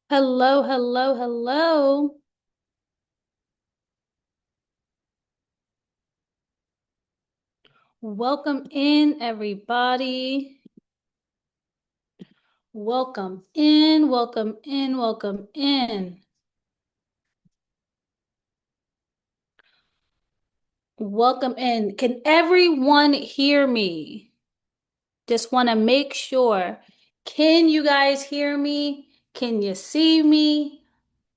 Hello, hello, hello. Welcome in, everybody. Welcome in, welcome in, welcome in. Welcome in. Can everyone hear me? Just want to make sure. Can you guys hear me? Can you see me?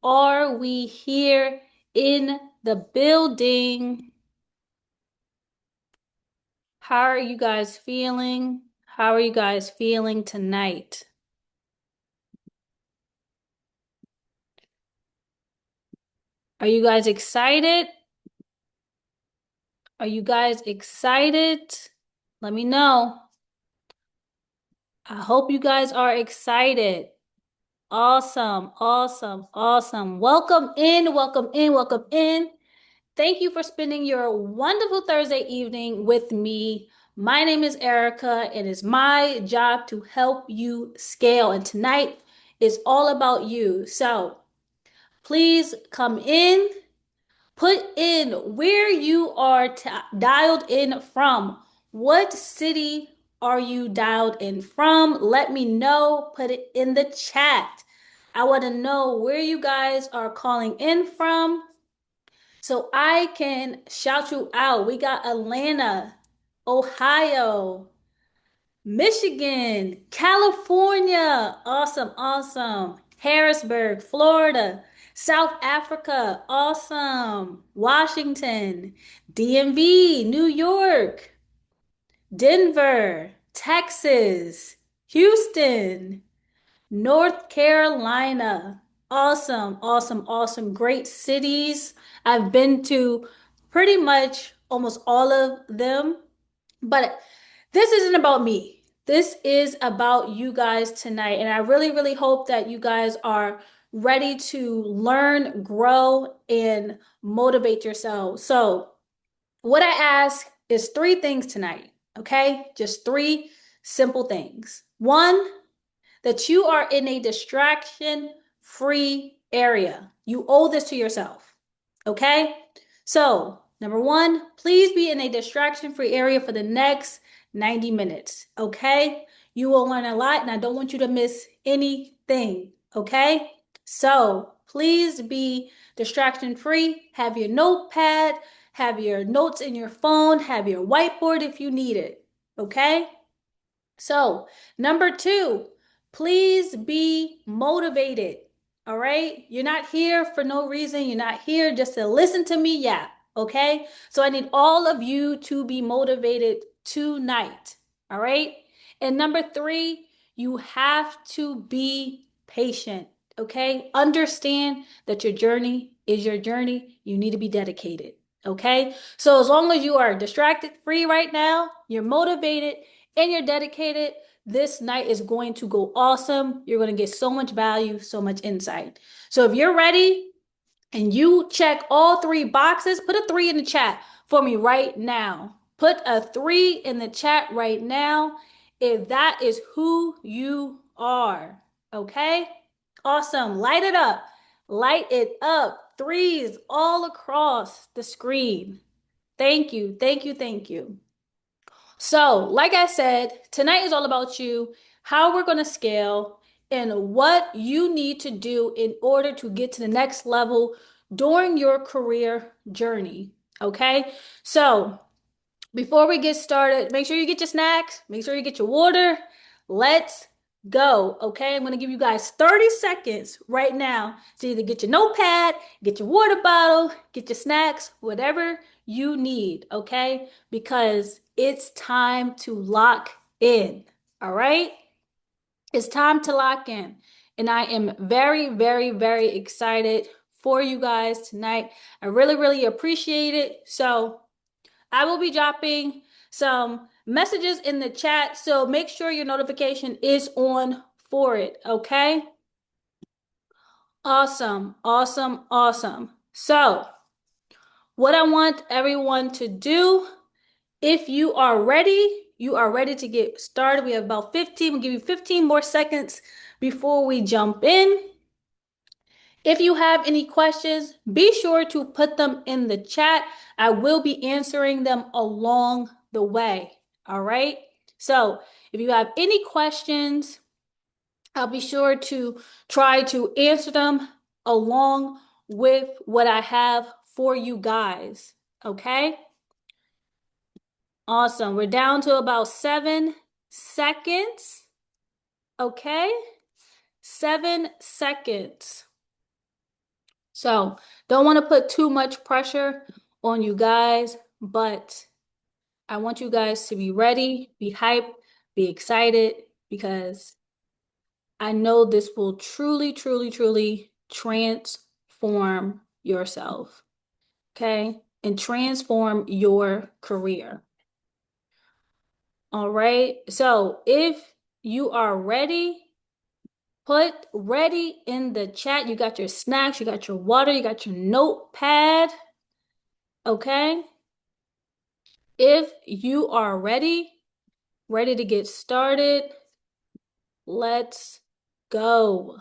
Are we here in the building? How are you guys feeling? How are you guys feeling tonight? Are you guys excited? Are you guys excited? Let me know. I hope you guys are excited. Awesome, awesome, awesome. Welcome in, welcome in, welcome in. Thank you for spending your wonderful Thursday evening with me. My name is Erica, and it's my job to help you scale. And tonight is all about you. So please come in. Put in where you are dialed in from. What city are you dialed in from? Let me know. Put it in the chat. I want to know where you guys are calling in from so I can shout you out. We got Atlanta, Ohio, Michigan, California, awesome, awesome. Harrisburg, Florida, South Africa, awesome. Washington, DMV, New York, Denver, Texas, Houston, North Carolina. Awesome, awesome, awesome. Great cities. I've been to pretty much almost all of them. But this isn't about me. This is about you guys tonight. And I really, really hope that you guys are ready to learn, grow, and motivate yourselves. So, what I ask is three things tonight, okay? Just three simple things. One, that you are in a distraction free area. You owe this to yourself. Okay? So, number one, please be in a distraction free area for the next 90 minutes. Okay? You will learn a lot, and I don't want you to miss anything. Okay? So, please be distraction free. Have your notepad, have your notes in your phone, have your whiteboard if you need it. Okay? So, number two, please be motivated. All right. You're not here for no reason. You're not here just to listen to me. Yeah. Okay. So, I need all of you to be motivated tonight. All right. And number three, you have to be patient. Okay. Understand that your journey is your journey. You need to be dedicated. Okay. So, as long as you are distracted free right now, you're motivated and you're dedicated, this night is going to go awesome. You're going to get so much value, so much insight. So if you're ready and you check all three boxes, put a three in the chat for me right now. Put a three in the chat right now if that is who you are. Okay? Awesome. Light it up. Light it up. Threes all across the screen. Thank you. Thank you. Thank you. So, like I said, tonight is all about you, how we're going to scale, and what you need to do in order to get to the next level during your career journey. Okay? So, before we get started, make sure you get your snacks, make sure you get your water. Let's go. Okay? I'm going to give you guys 30 seconds right now to either get your notepad, get your water bottle, get your snacks, whatever you need. Okay? Because it's time to lock in. All right? It's time to lock in. And I am very, very, very excited for you guys tonight. I really, really appreciate it. So, I will be dropping some messages in the chat, so make sure your notification is on for it, okay? Awesome, awesome, awesome. So, what I want everyone to do, if you are ready to get started. We have about 15, we'll give you 15 more seconds before we jump in. If you have any questions, be sure to put them in the chat. I will be answering them along the way. All right. So if you have any questions, I'll be sure to try to answer them along with what I have for you guys. Okay. Awesome. We're down to about 7 seconds. Okay. 7 seconds. So don't want to put too much pressure on you guys, but I want you guys to be ready, be hyped, be excited, because I know this will truly, truly, truly transform yourself, okay? And transform your career. All right. So if you are ready, put ready in the chat. You got your snacks, you got your water, you got your notepad. Okay. If you are ready, ready to get started, let's go.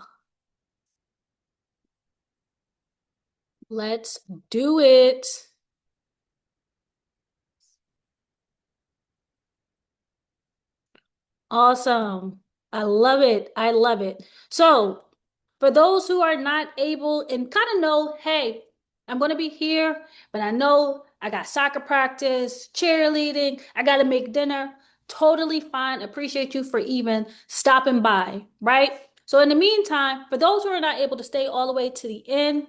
Let's do it. Awesome. I love it. I love it. So, for those who are not able and kind of know, hey, I'm going to be here, but I know I got soccer practice, cheerleading, I got to make dinner. Totally fine. Appreciate you for even stopping by, right? So, in the meantime, for those who are not able to stay all the way to the end,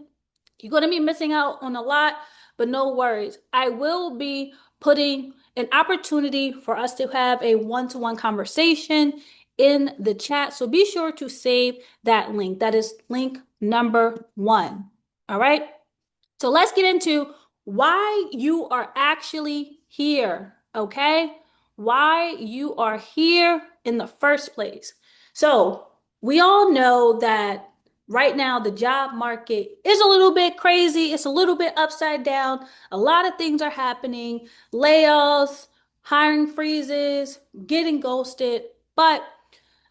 you're going to be missing out on a lot, but no worries. I will be putting an opportunity for us to have a one-to-one conversation in the chat. So be sure to save that link. That is link number 1. All right. So let's get into why you are actually here. Okay. Why you are here in the first place. So we all know that right now the job market is a little bit crazy. It's a little bit upside down. A lot of things are happening, layoffs, hiring freezes, getting ghosted. But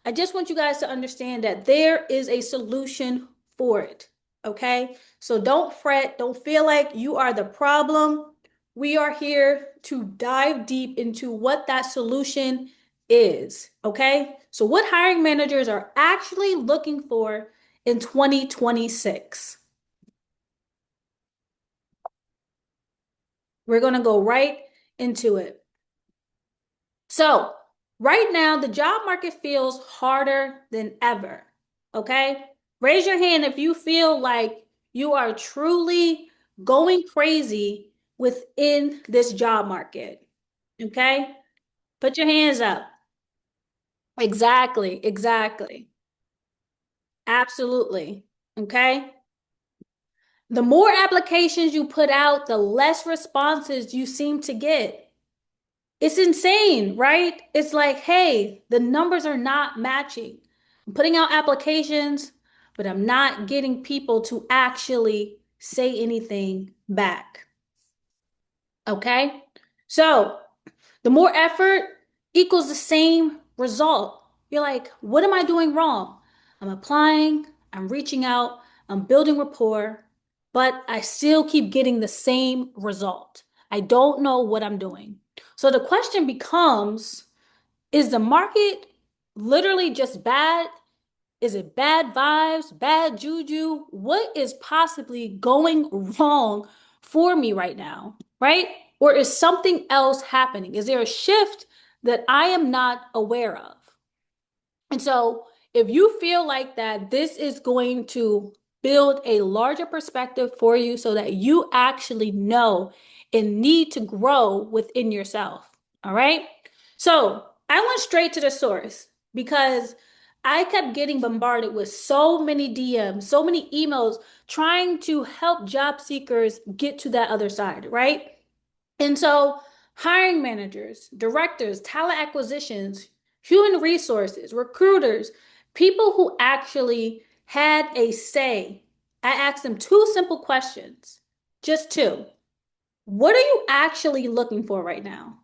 I just want you guys to understand that there is a solution for it. Okay. So don't fret. Don't feel like you are the problem. We are here to dive deep into what that solution is. Okay. So, what hiring managers are actually looking for in 2026? We're going to go right into it. So, right now, the job market feels harder than ever. Okay? Raise your hand if you feel like you are truly going crazy within this job market. Okay? Put your hands up. Exactly, exactly. Absolutely. Okay? The more applications you put out, the less responses you seem to get. It's insane, right? It's like, hey, the numbers are not matching. I'm putting out applications, but I'm not getting people to actually say anything back. Okay? So, the more effort equals the same result. You're like, what am I doing wrong? I'm applying, I'm reaching out, I'm building rapport, but I still keep getting the same result. I don't know what I'm doing. So the question becomes, is the market literally just bad? Is it bad vibes, bad juju? What is possibly going wrong for me right now, right? Or is something else happening? Is there a shift that I am not aware of? And so, if you feel like that, this is going to build a larger perspective for you so that you actually know and need to grow within yourself. All right. So, I went straight to the source because I kept getting bombarded with so many DMs, so many emails trying to help job seekers get to that other side, right? And so, hiring managers, directors, talent acquisitions, human resources, recruiters, people who actually had a say, I asked them two simple questions, just two. What are you actually looking for right now?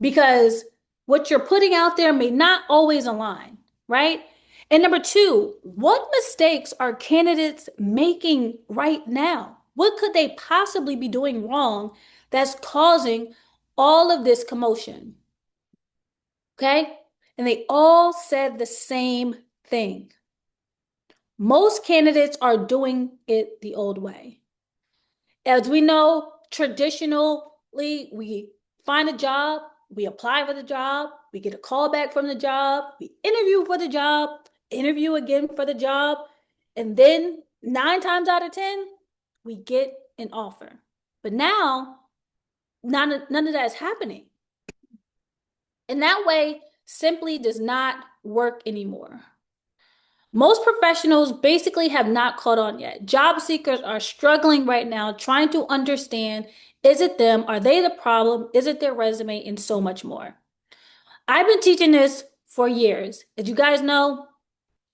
Because what you're putting out there may not always align, right? And number two, what mistakes are candidates making right now? What could they possibly be doing wrong that's causing all of this commotion? Okay? And they all said the same thing. Most candidates are doing it the old way. As we know, traditionally, we find a job, we apply for the job, we get a call back from the job, we interview for the job, interview again for the job, and then 9 times out of 10, we get an offer. But now, none of that is happening. And that way simply does not work anymore. Most professionals basically have not caught on yet. Job seekers are struggling right now trying to understand, is it them? Are they the problem? Is it their resume? And so much more. I've been teaching this for years. As you guys know,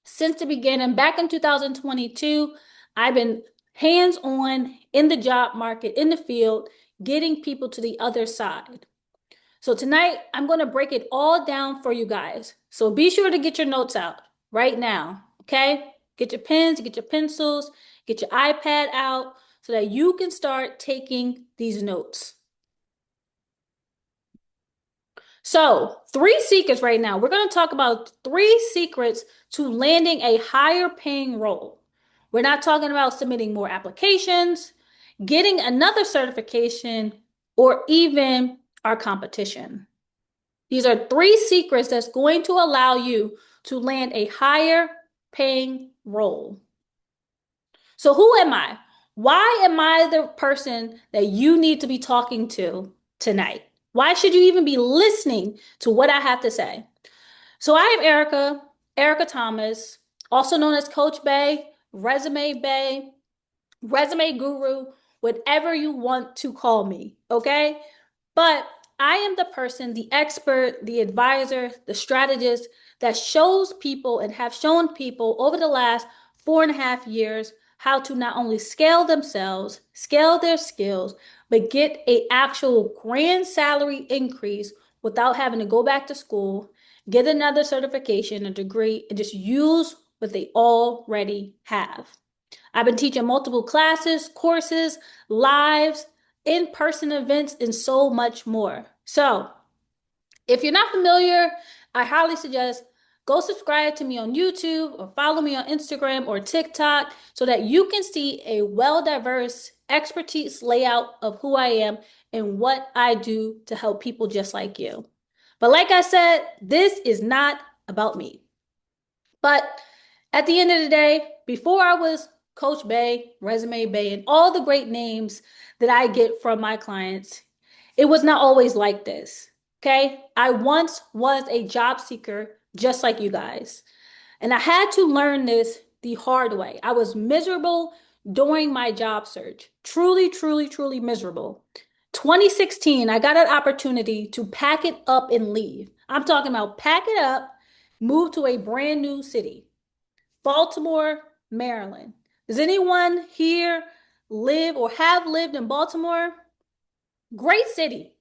since the beginning, back in 2022, I've been hands-on in the job market, in the field, getting people to the other side. So tonight, I'm going to break it all down for you guys. So be sure to get your notes out right now, okay? Get your pens, get your pencils, get your iPad out so that you can start taking these notes. So, 3 secrets right now. We're going to talk about 3 secrets to landing a higher paying role. We're not talking about submitting more applications, getting another certification, or even our competition. These are 3 secrets that's going to allow you to land a higher paying role. So who am I? Why am I the person that you need to be talking to tonight? Why should you even be listening to what I have to say? So I am Erica Thomas, also known as Coach Bay, Resume Guru, whatever you want to call me, okay? But I am the person, the expert, the advisor, the strategist that shows people and have shown people over the last 4.5 years how to not only scale themselves, scale their skills, but get an actual grand salary increase without having to go back to school, get another certification, a degree, and just use what they already have. I've been teaching multiple classes, courses, lives, in-person events, and so much more. So if you're not familiar, I highly suggest go subscribe to me on YouTube or follow me on Instagram or TikTok so that you can see a well-diverse expertise layout of who I am and what I do to help people just like you. But like I said, this is not about me. But at the end of the day, before I was Coach Bay, Resume Bay, and all the great names that I get from my clients, it was not always like this. Okay. I once was a job seeker just like you guys. And I had to learn this the hard way. I was miserable during my job search. Truly, truly, truly miserable. 2016, I got an opportunity to pack it up and leave. I'm talking about pack it up, move to a brand new city, Baltimore, Maryland. Does anyone here live or have lived in Baltimore? Great city.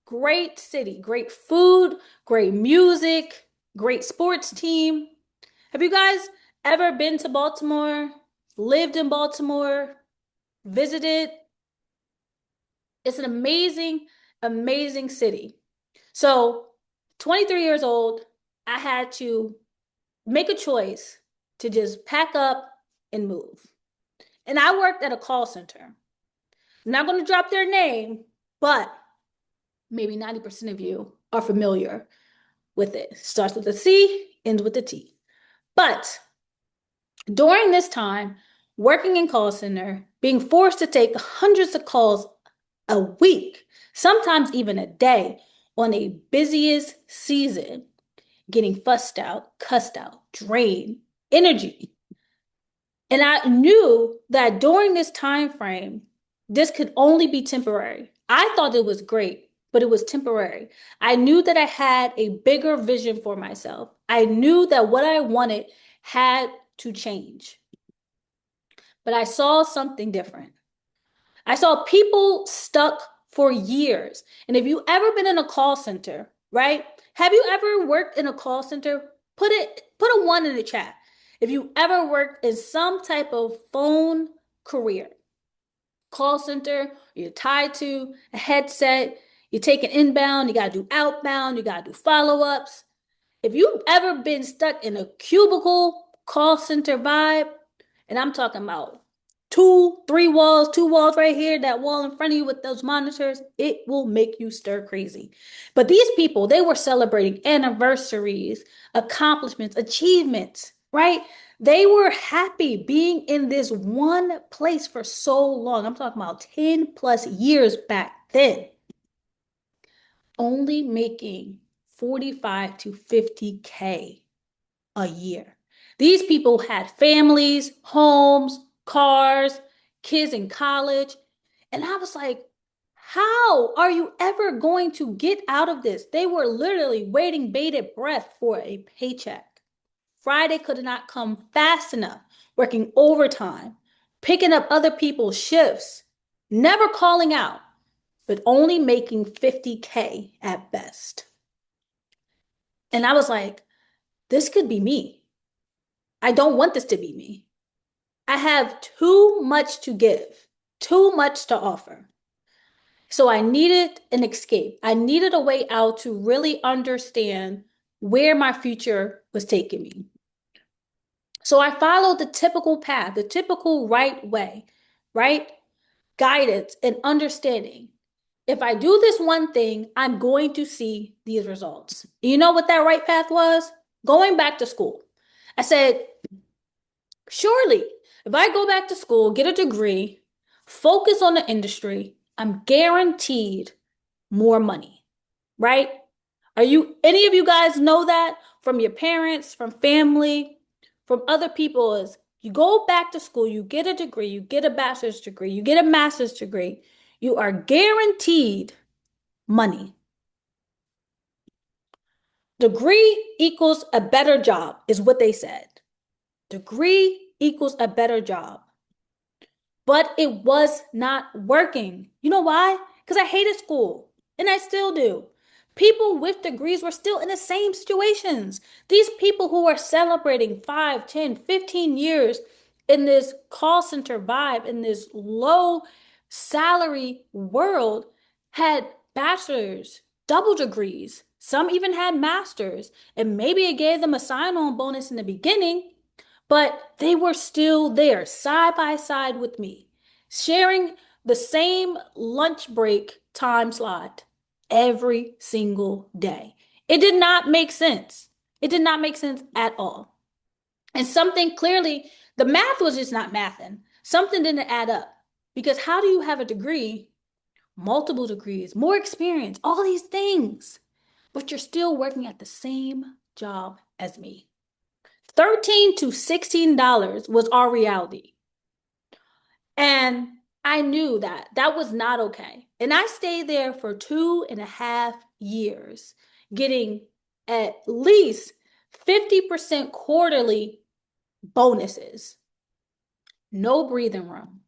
Great city. Great food, great music, great sports team. Have you guys ever been to Baltimore, lived in Baltimore, visited? It's an amazing, amazing city. So, 23 years old, I had to make a choice to just pack up and move. And I worked at a call center. I'm not going to drop their name, but maybe 90% of you are familiar with it. Starts with a C, ends with a T. But during this time, working in call center, being forced to take hundreds of calls a week, sometimes even a day, on a busiest season, getting fussed out, cussed out, drained, energy. And I knew that during this time frame, this could only be temporary. I thought it was great, but it was temporary. I knew that I had a bigger vision for myself. I knew that what I wanted had to change. But I saw something different. I saw people stuck for years. And if you ever been in a call center, right? Have you ever worked in a call center? Put a one in the chat. If you ever worked in some type of phone career, call center, you're tied to a headset, you're taking inbound, you got to do outbound, you got to do follow-ups. If you've ever been stuck in a cubicle call center vibe, and I'm talking about two walls right here, that wall in front of you with those monitors, it will make you stir crazy. But these people, they were celebrating anniversaries, accomplishments, achievements, right? They were happy being in this one place for so long. I'm talking about 10 plus years back then, only making 45 to 50K a year. These people had families, homes, cars, kids in college. And I was like, how are you ever going to get out of this? They were literally waiting bated breath for a paycheck. Friday could not come fast enough, working overtime, picking up other people's shifts, never calling out, but only making 50K at best. And I was like, this could be me. I don't want this to be me. I have too much to give, too much to offer. So I needed an escape. I needed a way out to really understand where my future was taking me. So I followed the typical path, the typical right way, right? Guidance and understanding. If I do this one thing, I'm going to see these results. You know what that right path was? Going back to school. I said, surely, if I go back to school, get a degree, focus on the industry, I'm guaranteed more money, right? Any of you guys know that from your parents, from family, from other people? Is you go back to school, you get a degree, you get a bachelor's degree, you get a master's degree, you are guaranteed money. Degree equals a better job, is what they said. Degree equals a better job. But it was not working. You know why? Because I hated school, and I still do. People with degrees were still in the same situations. These people who are celebrating 5, 10, 15 years in this call center vibe, in this low salary world, had bachelor's, double degrees. Some even had masters, and maybe it gave them a sign-on bonus in the beginning, but they were still there side by side with me, sharing the same lunch break time slot every single day. It did not make sense. It did not make sense at all. And something clearly, the math was just not mathing. Something didn't add up. Because how do you have a degree, multiple degrees, more experience, all these things, but you're still working at the same job as me? $13 to $16 was our reality. And I knew that that was not okay. And I stayed there for 2.5 years, getting at least 50% quarterly bonuses. No breathing room,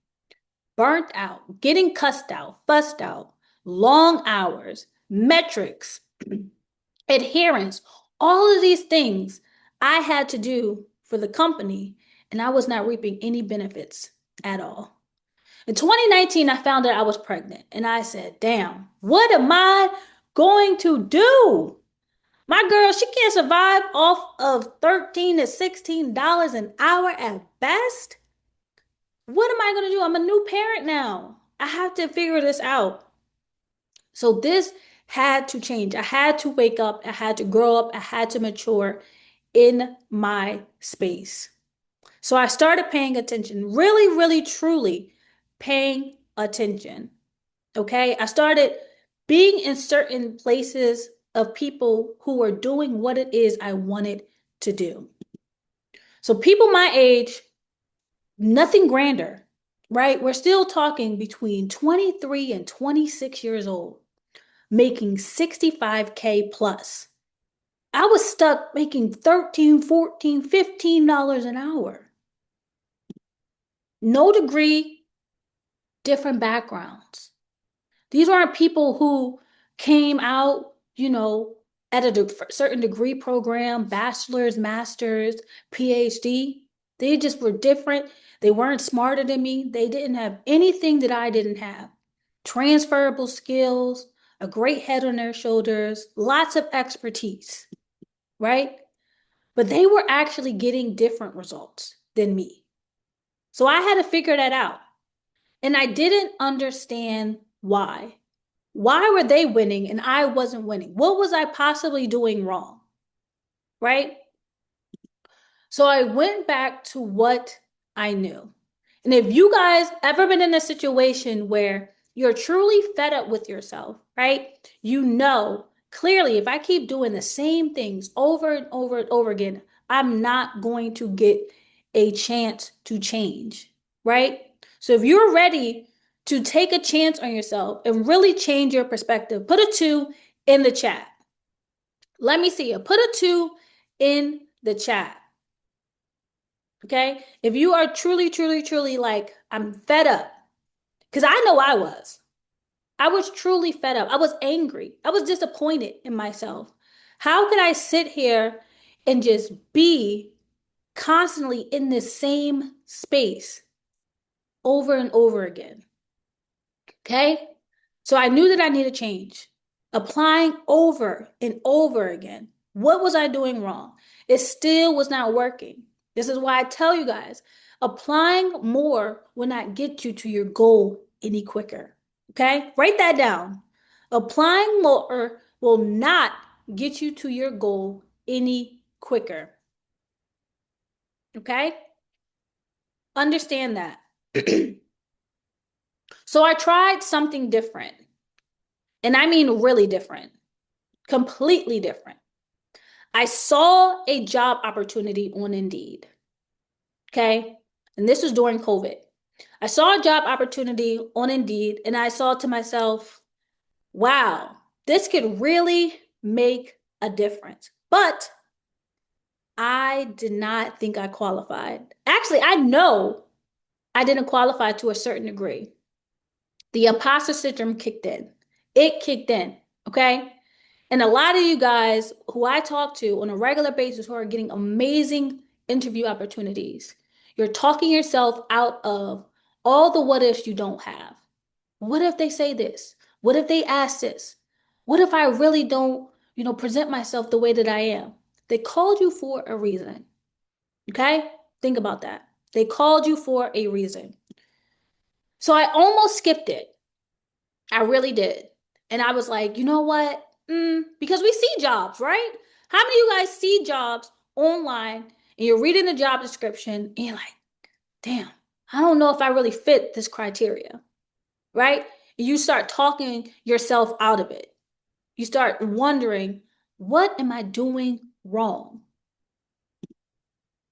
burnt out, getting cussed out, fussed out, long hours, metrics, adherence, all of these things I had to do for the company, and I was not reaping any benefits at all. In 2019, I found out I was pregnant, and I said, damn, what am I going to do? My girl, she can't survive off of $13 to $16 an hour at best. What am I going to do? I'm a new parent now. I have to figure this out. So this had to change. I had to wake up. I had to grow up. I had to mature in my space. So I started paying attention, really, really, truly paying attention. Okay. I started being in certain places of people who were doing what it is I wanted to do. So people my age, nothing grander, right? We're still talking between 23 and 26 years old, making 65K plus. I was stuck making $13, $14, $15 an hour. No degree, different backgrounds. These aren't people who came out, at a certain degree program, bachelor's, master's, PhD. They just were different. They weren't smarter than me. They didn't have anything that I didn't have. Transferable skills, a great head on their shoulders, lots of expertise, right? But they were actually getting different results than me. So I had to figure that out. And I didn't understand why. Why were they winning and I wasn't winning? What was I possibly doing wrong? Right? So I went back to what I knew. And if you guys ever been in a situation where you're truly fed up with yourself, right? You know clearly if I keep doing the same things over and over and over again, I'm not going to get a chance to change, right? So if you're ready to take a chance on yourself and really change your perspective, put a 2 in the chat. Let me see you. Put a 2 in the chat. Okay. If you are truly, truly, truly like, I'm fed up, because I know I was. I was truly fed up. I was angry. I was disappointed in myself. How could I sit here and just be constantly in this same space over and over again? Okay. So I knew that I needed change. Applying over and over again. What was I doing wrong? It still was not working. This is why I tell you guys, applying more will not get you to your goal any quicker. Okay? Write that down. Applying more will not get you to your goal any quicker. Okay? Understand that. So I tried something different. And I mean really different, completely different. I saw a job opportunity on Indeed. Okay. And this was during COVID. I saw a job opportunity on Indeed and I saw to myself, wow, this could really make a difference. But I did not think I qualified. Actually, I know I didn't qualify to a certain degree. The imposter syndrome kicked in. It kicked in. Okay. And a lot of you guys who I talk to on a regular basis who are getting amazing interview opportunities, you're talking yourself out of all the what ifs you don't have. What if they say this? What if they ask this? What if I really don't, present myself the way that I am? They called you for a reason. Okay? Think about that. They called you for a reason. So I almost skipped it. I really did. And I was like, you know what? Because we see jobs, right? How many of you guys see jobs online and you're reading the job description and you're like, damn, I don't know if I really fit this criteria, right? You start talking yourself out of it. You start wondering, what am I doing wrong?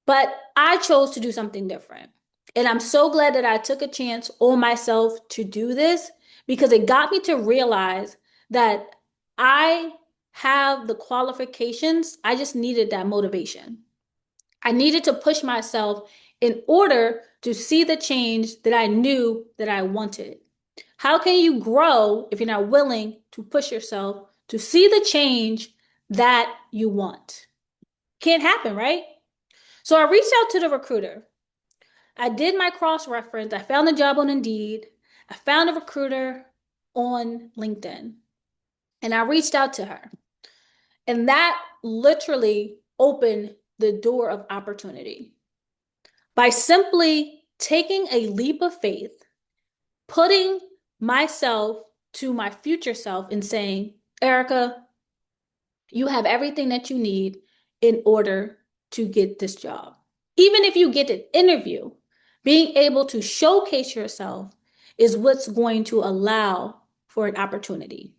But I chose to do something different. And I'm so glad that I took a chance on myself to do this because it got me to realize that I have the qualifications. I just needed that motivation. I needed to push myself in order to see the change that I knew that I wanted. How can you grow if you're not willing to push yourself to see the change that you want? Can't happen, right? So I reached out to the recruiter. I did my cross reference. I found the job on Indeed. I found a recruiter on LinkedIn. And I reached out to her. And that literally opened the door of opportunity. By simply taking a leap of faith, putting myself to my future self and saying, Erica, you have everything that you need in order to get this job. Even if you get an interview, being able to showcase yourself is what's going to allow for an opportunity.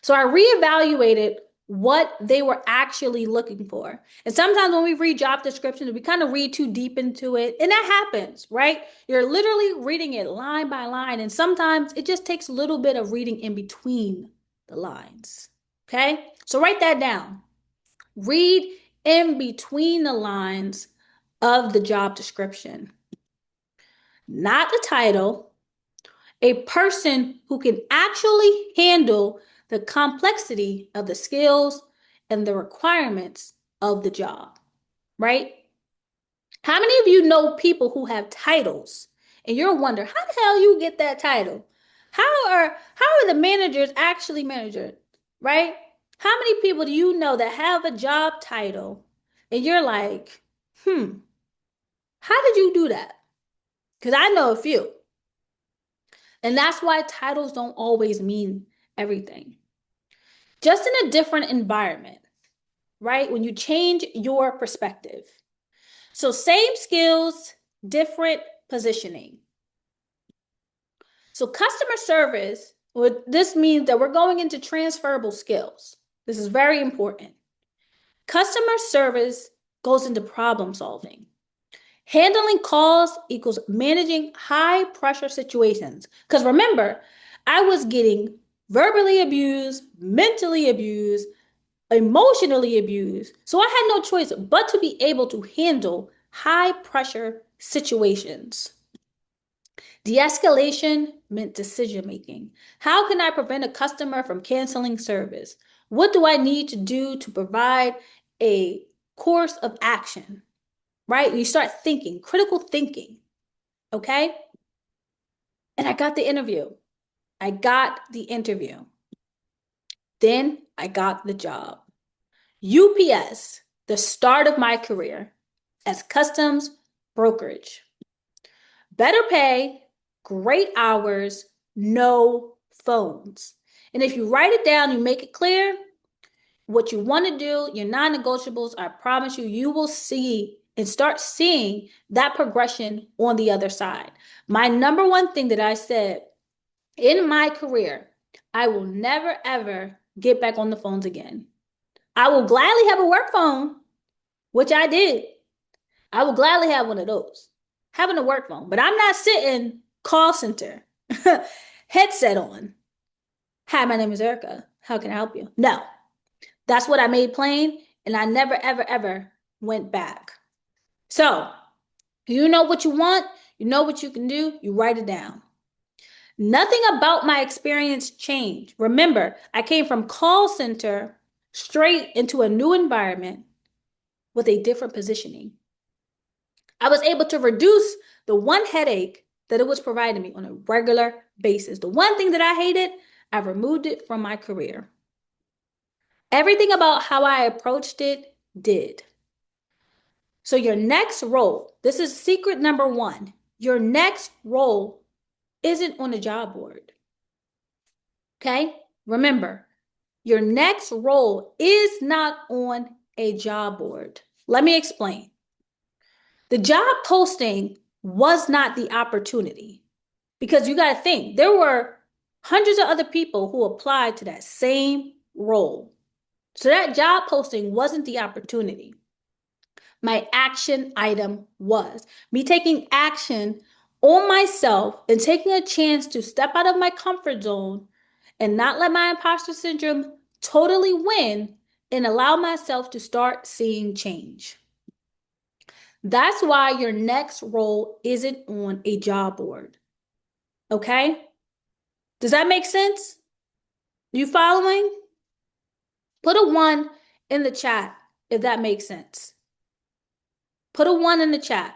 So I reevaluated what they were actually looking for. And sometimes when we read job descriptions, we kind of read too deep into it. And that happens, right? You're literally reading it line by line. And sometimes it just takes a little bit of reading in between the lines. Okay? So write that down. Read in between the lines of the job description. Not the title, a person who can actually handle the complexity of the skills and the requirements of the job, right? How many of you know people who have titles and you're wondering how the hell you get that title? How are the managers actually managers, right? How many people do you know that have a job title and you're like, how did you do that? Because I know a few. And that's why titles don't always mean everything. Just in a different environment, right? When you change your perspective. So, same skills, different positioning. So, customer service, this means that we're going into transferable skills. This is very important. Customer service goes into problem solving. Handling calls equals managing high pressure situations. Because remember, I was getting verbally abused, mentally abused, emotionally abused. So I had no choice but to be able to handle high pressure situations. De-escalation meant decision making. How can I prevent a customer from canceling service? What do I need to do to provide a course of action? Right? You start thinking, critical thinking. Okay? And I got the interview. I got the interview. Then I got the job. UPS, the start of my career as customs brokerage. Better pay, great hours, no phones. And if you write it down, you make it clear what you want to do, your non-negotiables, I promise you, you will see and start seeing that progression on the other side. My number one thing that I said in my career, I will never, ever get back on the phones again. I will gladly have a work phone, which I did. I will gladly have one of those, having a work phone, but I'm not sitting call center, headset on. Hi, my name is Erica. How can I help you? No, that's what I made plain, and I never, ever, ever went back. So, you know what you want, you know what you can do, you write it down. Nothing about my experience changed. Remember, I came from call center straight into a new environment with a different positioning. I was able to reduce the one headache that it was providing me on a regular basis. The one thing that I hated, I removed it from my career. Everything about how I approached it did. So your next role, this is secret number one. Your next role isn't on a job board. Okay? Remember, your next role is not on a job board. Let me explain. The job posting was not the opportunity because you got to think there were hundreds of other people who applied to that same role. So that job posting wasn't the opportunity. My action item was me taking action on myself and taking a chance to step out of my comfort zone and not let my imposter syndrome totally win and allow myself to start seeing change. That's why your next role isn't on a job board. Okay? Does that make sense? You following? Put a 1 in the chat if that makes sense. Put a 1 in the chat.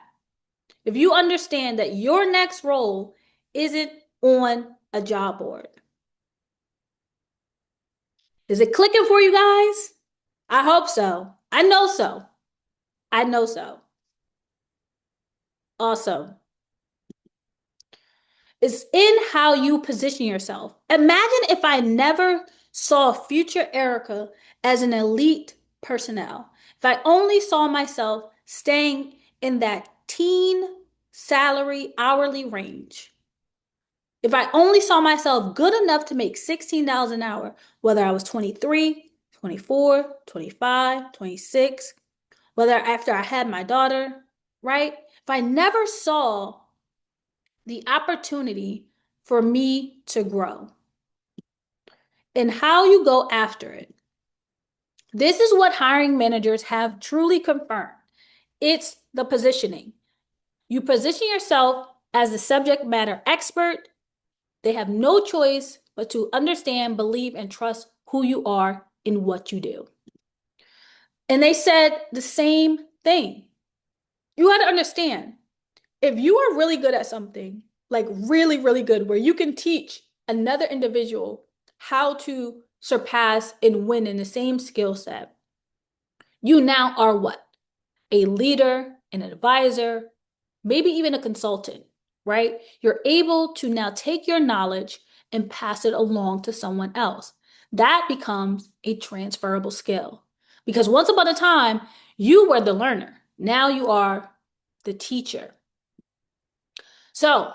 If you understand that your next role isn't on a job board. Is it clicking for you guys? I hope so. I know so. I know so. Awesome. It's in how you position yourself. Imagine if I never saw future Erica as an elite personnel. If I only saw myself staying in that teen salary hourly range. If I only saw myself good enough to make $16 an hour, whether I was 23, 24, 25, 26, whether after I had my daughter, right? If I never saw the opportunity for me to grow and how you go after it. This is what hiring managers have truly confirmed. It's the positioning. You position yourself as the subject matter expert. They have no choice but to understand, believe, and trust who you are in what you do. And they said the same thing. You got to understand, if you are really good at something, like really, really good, where you can teach another individual how to surpass and win in the same skill set, you now are what? A leader, an advisor, maybe even a consultant, right? You're able to now take your knowledge and pass it along to someone else. That becomes a transferable skill. Because once upon a time, you were the learner. Now you are the teacher. So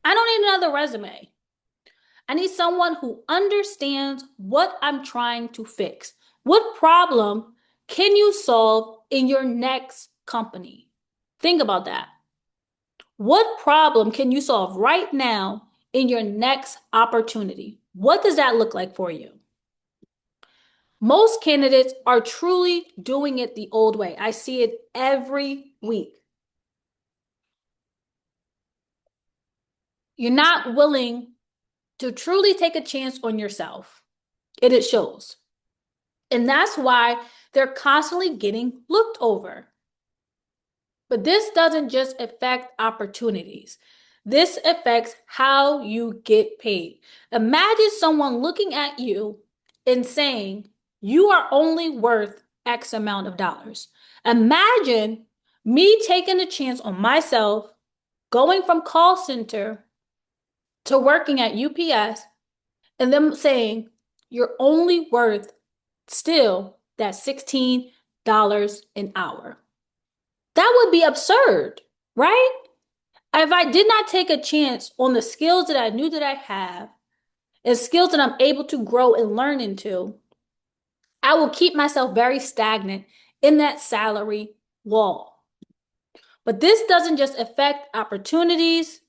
I don't need another resume. I need someone who understands what I'm trying to fix. What problem can you solve in your next company? Think about that. What problem can you solve right now in your next opportunity? What does that look like for you? Most candidates are truly doing it the old way. I see it every week. You're not willing to truly take a chance on yourself. It shows. And that's why they're constantly getting looked over. But this doesn't just affect opportunities. This affects how you get paid. Imagine someone looking at you and saying, you are only worth X amount of dollars. Imagine me taking a chance on myself, going from call center to working at UPS, and them saying, you're only worth still that $16 an hour. That would be absurd, right? If I did not take a chance on the skills that I knew that I have and skills that I'm able to grow and learn into, I will keep myself very stagnant in that salary wall. But this doesn't just affect opportunities.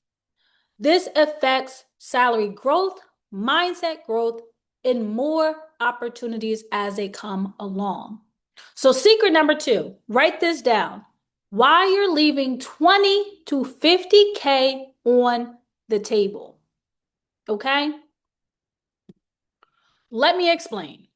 This affects salary growth, mindset growth, and more opportunities as they come along. So secret number 2, write this down. Why you're leaving 20 to 50K on the table. Okay? Let me explain.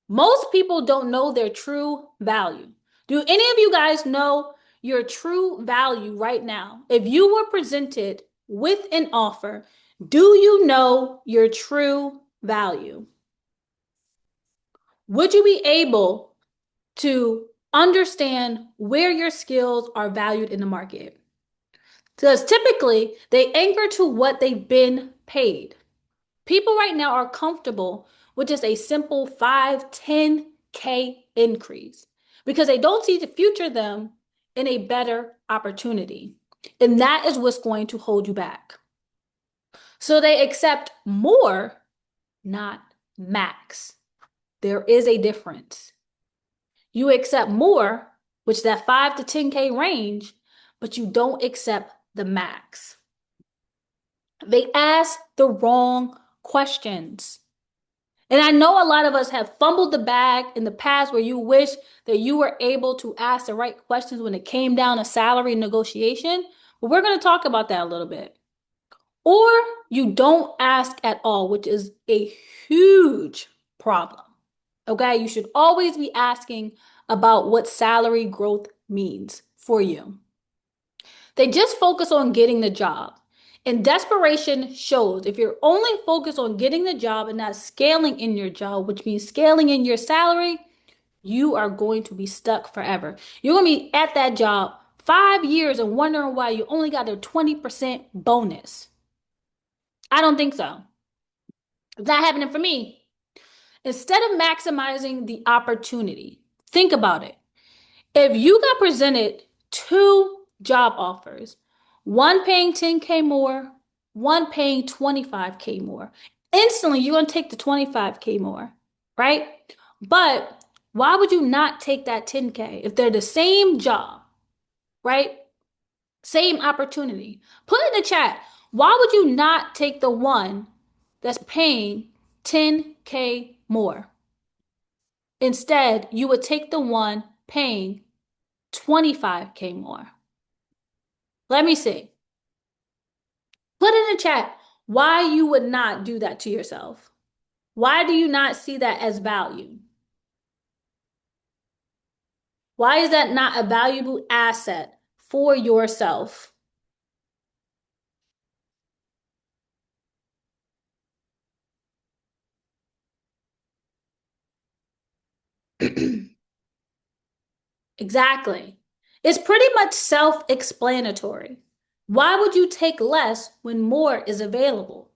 Most people don't know their true value. Do any of you guys know your true value right now? If you were presented with an offer, do you know your true value? Would you be able to understand where your skills are valued in the market? Because typically they anchor to what they've been paid. People right now are comfortable with just a simple 5, 10K increase because they don't see to future them in a better opportunity. And that is what's going to hold you back. So they accept more, not max. There is a difference. You accept more, which is that 5 to 10K range, but you don't accept the max. They ask the wrong questions. And I know a lot of us have fumbled the bag in the past where you wish that you were able to ask the right questions when it came down to salary negotiation. But we're going to talk about that a little bit. Or you don't ask at all, which is a huge problem. Okay, you should always be asking about what salary growth means for you. They just focus on getting the job. And desperation shows if you're only focused on getting the job and not scaling in your job, which means scaling in your salary, you are going to be stuck forever. You're going to be at that job 5 years and wondering why you only got a 20% bonus. I don't think so. It's not happening for me. Instead of maximizing the opportunity, think about it. If you got presented 2 job offers, one paying 10K more, one paying 25K more, instantly you're going to take the 25K more, right? But why would you not take that 10K if they're the same job, right? Same opportunity. Put in the chat, why would you not take the one that's paying 10K more? Instead, you would take the one paying 25K more. Let me see. Put in the chat, why you would not do that to yourself. Why do you not see that as value? Why is that not a valuable asset for yourself? Exactly. It's pretty much self-explanatory. Why would you take less when more is available?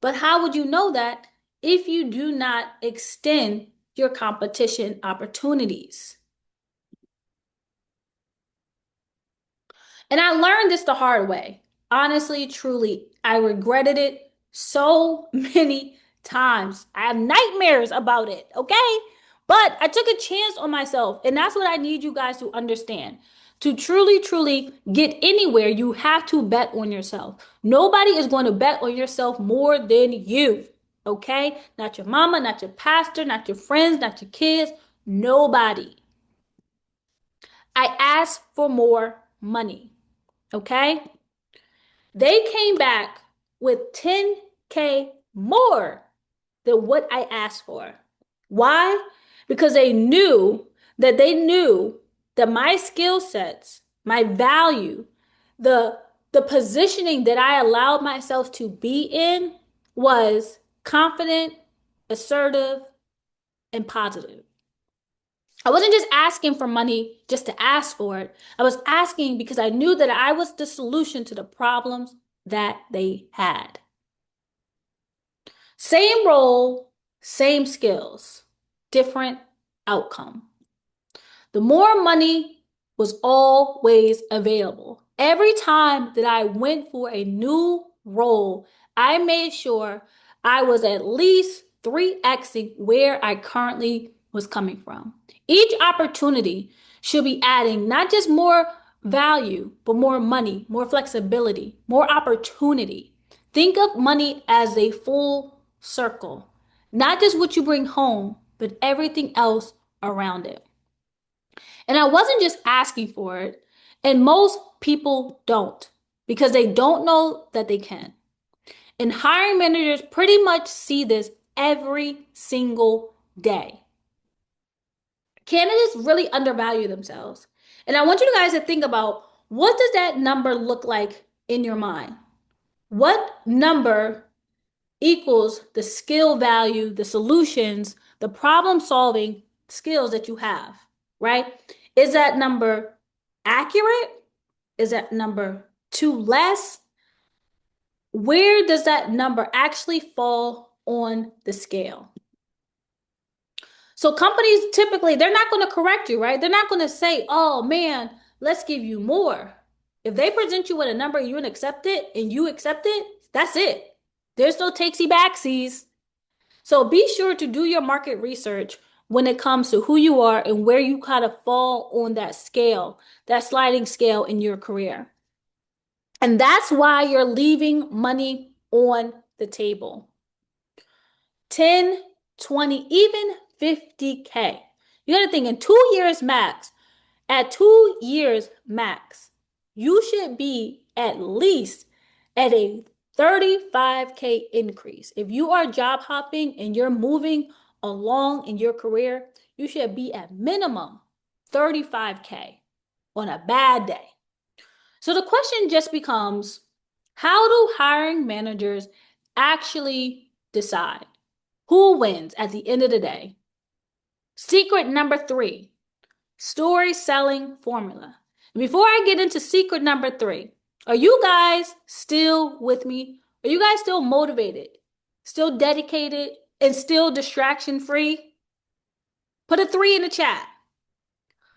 But how would you know that if you do not extend your competition opportunities? And I learned this the hard way. Honestly, truly, I regretted it so many times. I have nightmares about it, okay? But I took a chance on myself, and that's what I need you guys to understand. To truly, truly get anywhere, you have to bet on yourself. Nobody is going to bet on yourself more than you, okay? Not your mama, not your pastor, not your friends, not your kids, nobody. I asked for more money. Okay? They came back with 10K more than what I asked for. Why? Because they knew that my skill sets, my value, the the positioning that I allowed myself to be in was confident, assertive, and positive. I wasn't just asking for money just to ask for it. I was asking because I knew that I was the solution to the problems that they had. Same role, same skills, different outcome. The more money was always available. Every time that I went for a new role, I made sure I was at least 3xing where I currently was coming from. Each opportunity should be adding not just more value, but more money, more flexibility, more opportunity. Think of money as a full circle, not just what you bring home, but everything else around it. And I wasn't just asking for it. And most people don't because they don't know that they can. And hiring managers pretty much see this every single day. Candidates really undervalue themselves. And I want you guys to think about, what does that number look like in your mind? What number equals the skill value, the solutions, the problem solving skills that you have, right? Is that number accurate? Is that number too less? Where does that number actually fall on the scale? So companies typically, they're not going to correct you, right? They're not going to say, oh man, let's give you more. If they present you with a number, you accept it and you accept it, that's it. There's no takesy backsies. So be sure to do your market research when it comes to who you are and where you kind of fall on that scale, that sliding scale in your career. And that's why you're leaving money on the table. 10, 20, even 50K. You got to think in 2 years max, at 2 years max, you should be at least at a 35K increase. If you are job hopping and you're moving along in your career, you should be at minimum 35K on a bad day. So the question just becomes, how do hiring managers actually decide who wins at the end of the day? Secret number 3, story selling formula. Before I get into secret number 3, are you guys still with me? Are you guys still motivated, still dedicated, and still distraction free? Put a 3 in the chat.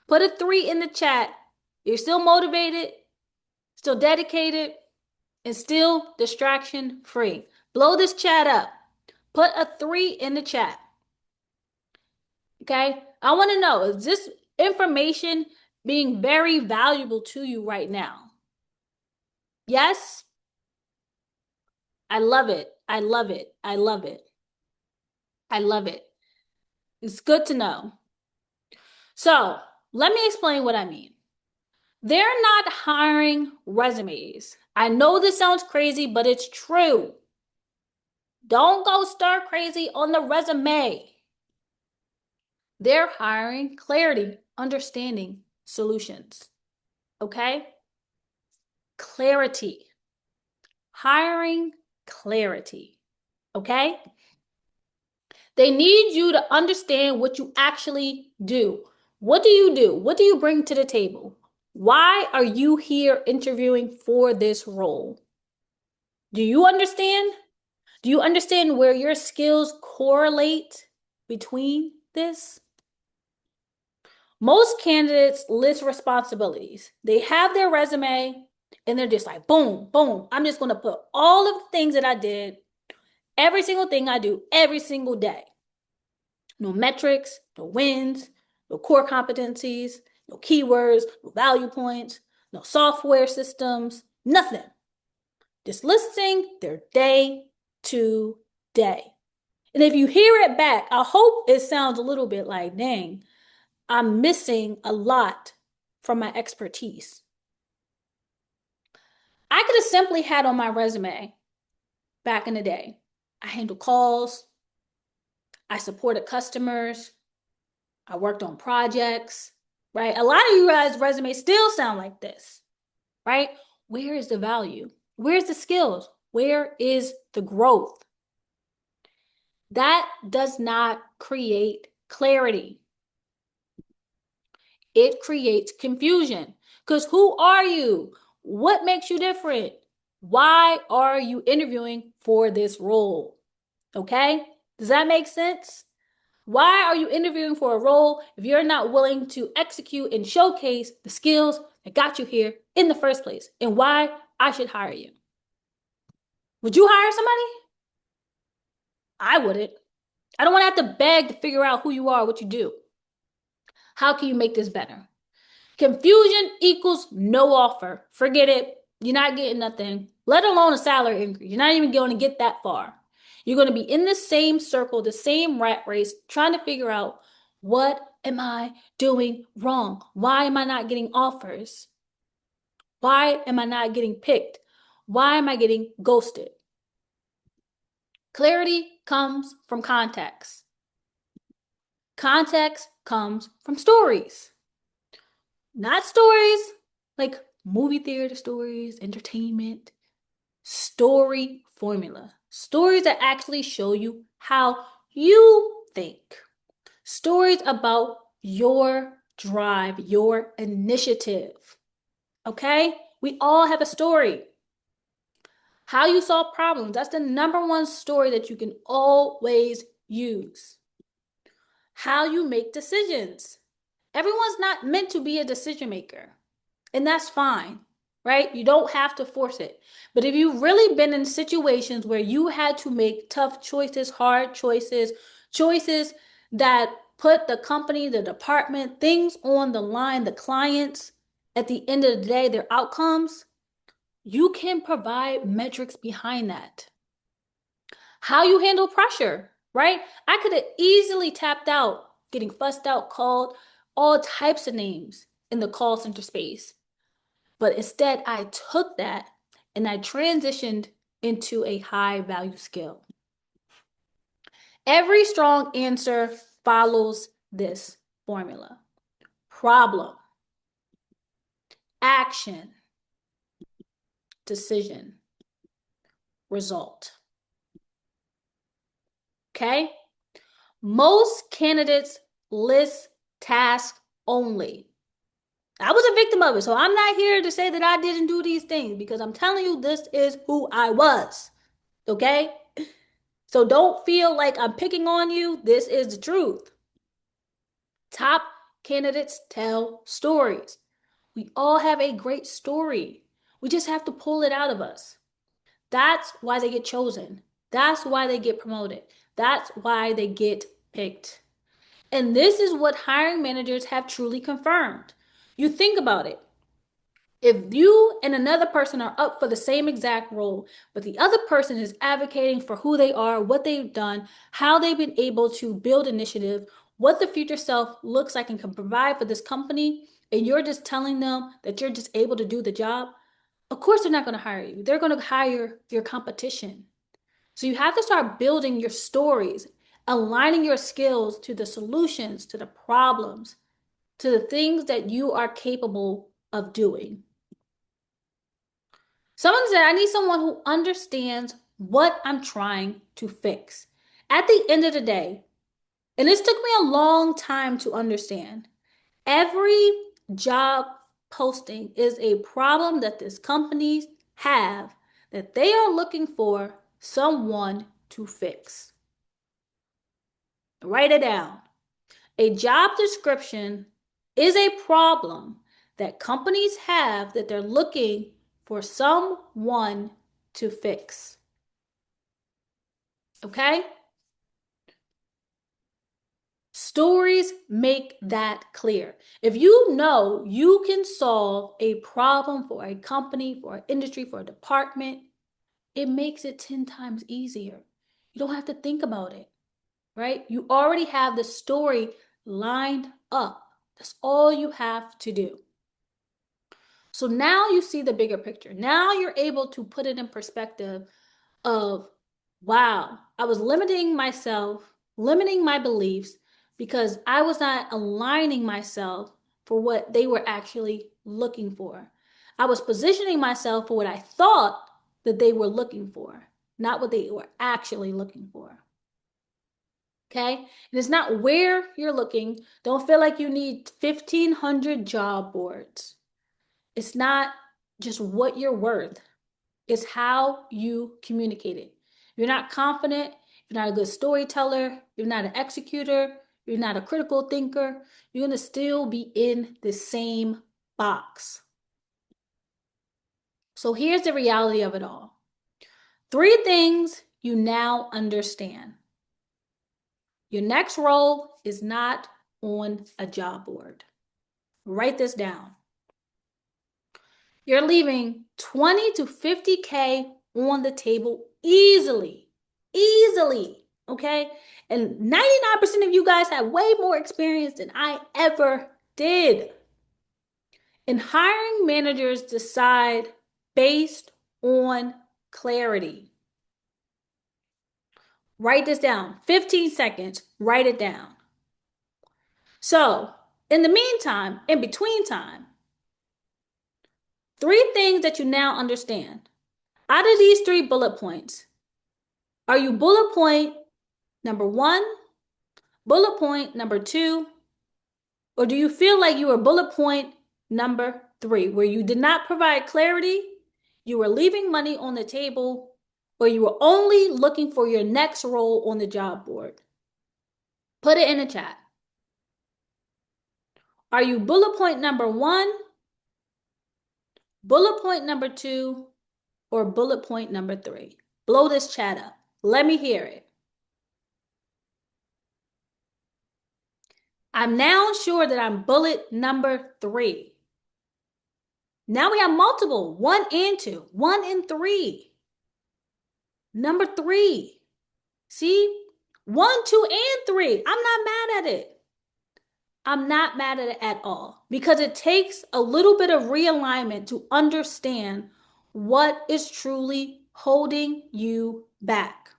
Put a 3 in the chat. You're still motivated, still dedicated, and still distraction free. Blow this chat up. Put a 3 in the chat. Okay? I want to know, is this information being very valuable to you right now? Yes? I love it. I love it. I love it. I love it. It's good to know. So, let me explain what I mean. They're not hiring resumes. I know this sounds crazy, but it's true. Don't go stir crazy on the resume. They're hiring clarity, understanding, solutions. Okay? Clarity. Hiring clarity. Okay? They need you to understand what you actually do. What do you do? What do you bring to the table? Why are you here interviewing for this role? Do you understand? Do you understand where your skills correlate between this? Most candidates list responsibilities. They have their resume and they're just like, boom, boom. I'm just going to put all of the things that I did, every single thing I do every single day. No metrics, no wins, no core competencies, no keywords, no value points, no software systems, nothing. Just listing their day to day. And if you hear it back, I hope it sounds a little bit like, dang, I'm missing a lot from my expertise. I could have simply had on my resume back in the day, I handled calls, I supported customers, I worked on projects, right? A lot of you guys' resumes still sound like this, right? Where is the value? Where's the skills? Where is the growth? That does not create clarity. It creates confusion. Because who are you? What makes you different? Why are you interviewing for this role? Okay? Does that make sense? Why are you interviewing for a role if you're not willing to execute and showcase the skills that got you here in the first place and why I should hire you? Would you hire somebody? I wouldn't. I don't want to have to beg to figure out who you are, what you do. How can you make this better? Confusion equals no offer. Forget it. You're not getting nothing, let alone a salary increase. You're not even going to get that far. You're going to be in the same circle, the same rat race, trying to figure out, what am I doing wrong? Why am I not getting offers? Why am I not getting picked? Why am I getting ghosted? Clarity comes from context. Context comes from stories. Not stories like movie theater stories, entertainment, story formula. Stories that actually show you how you think. Stories about your drive, your initiative. Okay? We all have a story. How you solve problems. That's the number one story that you can always use. How you make decisions. Everyone's not meant to be a decision maker, and that's fine, right? You don't have to force it. But if you've really been in situations where you had to make tough choices, hard choices, choices that put the company, the department, things on the line, the clients, at the end of the day, their outcomes, you can provide metrics behind that. How you handle pressure, right? I could have easily tapped out, getting fussed out, called all types of names in the call center space. But instead, I took that and I transitioned into a high value skill. Every strong answer follows this formula: problem, action, decision, result. Okay? Most candidates list tasks only. I was a victim of it, so I'm not here to say that I didn't do these things because I'm telling you this is who I was. Okay? So don't feel like I'm picking on you. This is the truth. Top candidates tell stories. We all have a great story. We just have to pull it out of us. That's why they get chosen. That's why they get promoted. That's why they get picked. And this is what hiring managers have truly confirmed. You think about it. If you and another person are up for the same exact role, but the other person is advocating for who they are, what they've done, how they've been able to build initiative, what the future self looks like and can provide for this company, and you're just telling them that you're just able to do the job, of course they're not going to hire you. They're going to hire your competition. So you have to start building your stories, aligning your skills to the solutions, to the problems, to the things that you are capable of doing. Someone said, I need someone who understands what I'm trying to fix. At the end of the day, and this took me a long time to understand, every job posting is a problem that this companies have that they are looking for someone to fix. Write it down. A job description is a problem that companies have that they're looking for someone to fix. Okay? Stories make that clear. If you know you can solve a problem for a company, for an industry, for a department, it makes it 10 times easier. You don't have to think about it, right? You already have the story lined up. That's all you have to do. So now you see the bigger picture. Now you're able to put it in perspective of, wow, I was limiting myself, limiting my beliefs because I was not aligning myself for what they were actually looking for. I was positioning myself for what I thought that they were looking for, not what they were actually looking for. Okay? And it's not where you're looking. Don't feel like you need 1,500 job boards. It's not just what you're worth, it's how you communicate it. If you're not confident, you're not a good storyteller, you're not an executor, you're not a critical thinker, you're going to still be in the same box. So here's the reality of it all. 3 things you now understand. Your next role is not on a job board. Write this down. You're leaving 20 to 50K on the table easily. Easily. Okay? And 99% of you guys have way more experience than I ever did. And hiring managers decide based on clarity. Write this down. 15 seconds. Write it down. So, in the meantime, in between time, 3 things that you now understand. Out of these 3 bullet points, are you bullet point number 1, bullet point number 2, or do you feel like you are bullet point number 3, where you did not provide clarity, you were leaving money on the table, or you were only looking for your next role on the job board? Put it in the chat. Are you bullet point number 1, bullet point number 2, or bullet point number 3? Blow this chat up. Let me hear it. I'm now sure that I'm bullet number 3. Now we have multiple, 1 and 2, 1 and 3. Number 3. See? 1, 2, and 3. I'm not mad at it. I'm not mad at it at all because it takes a little bit of realignment to understand what is truly holding you back.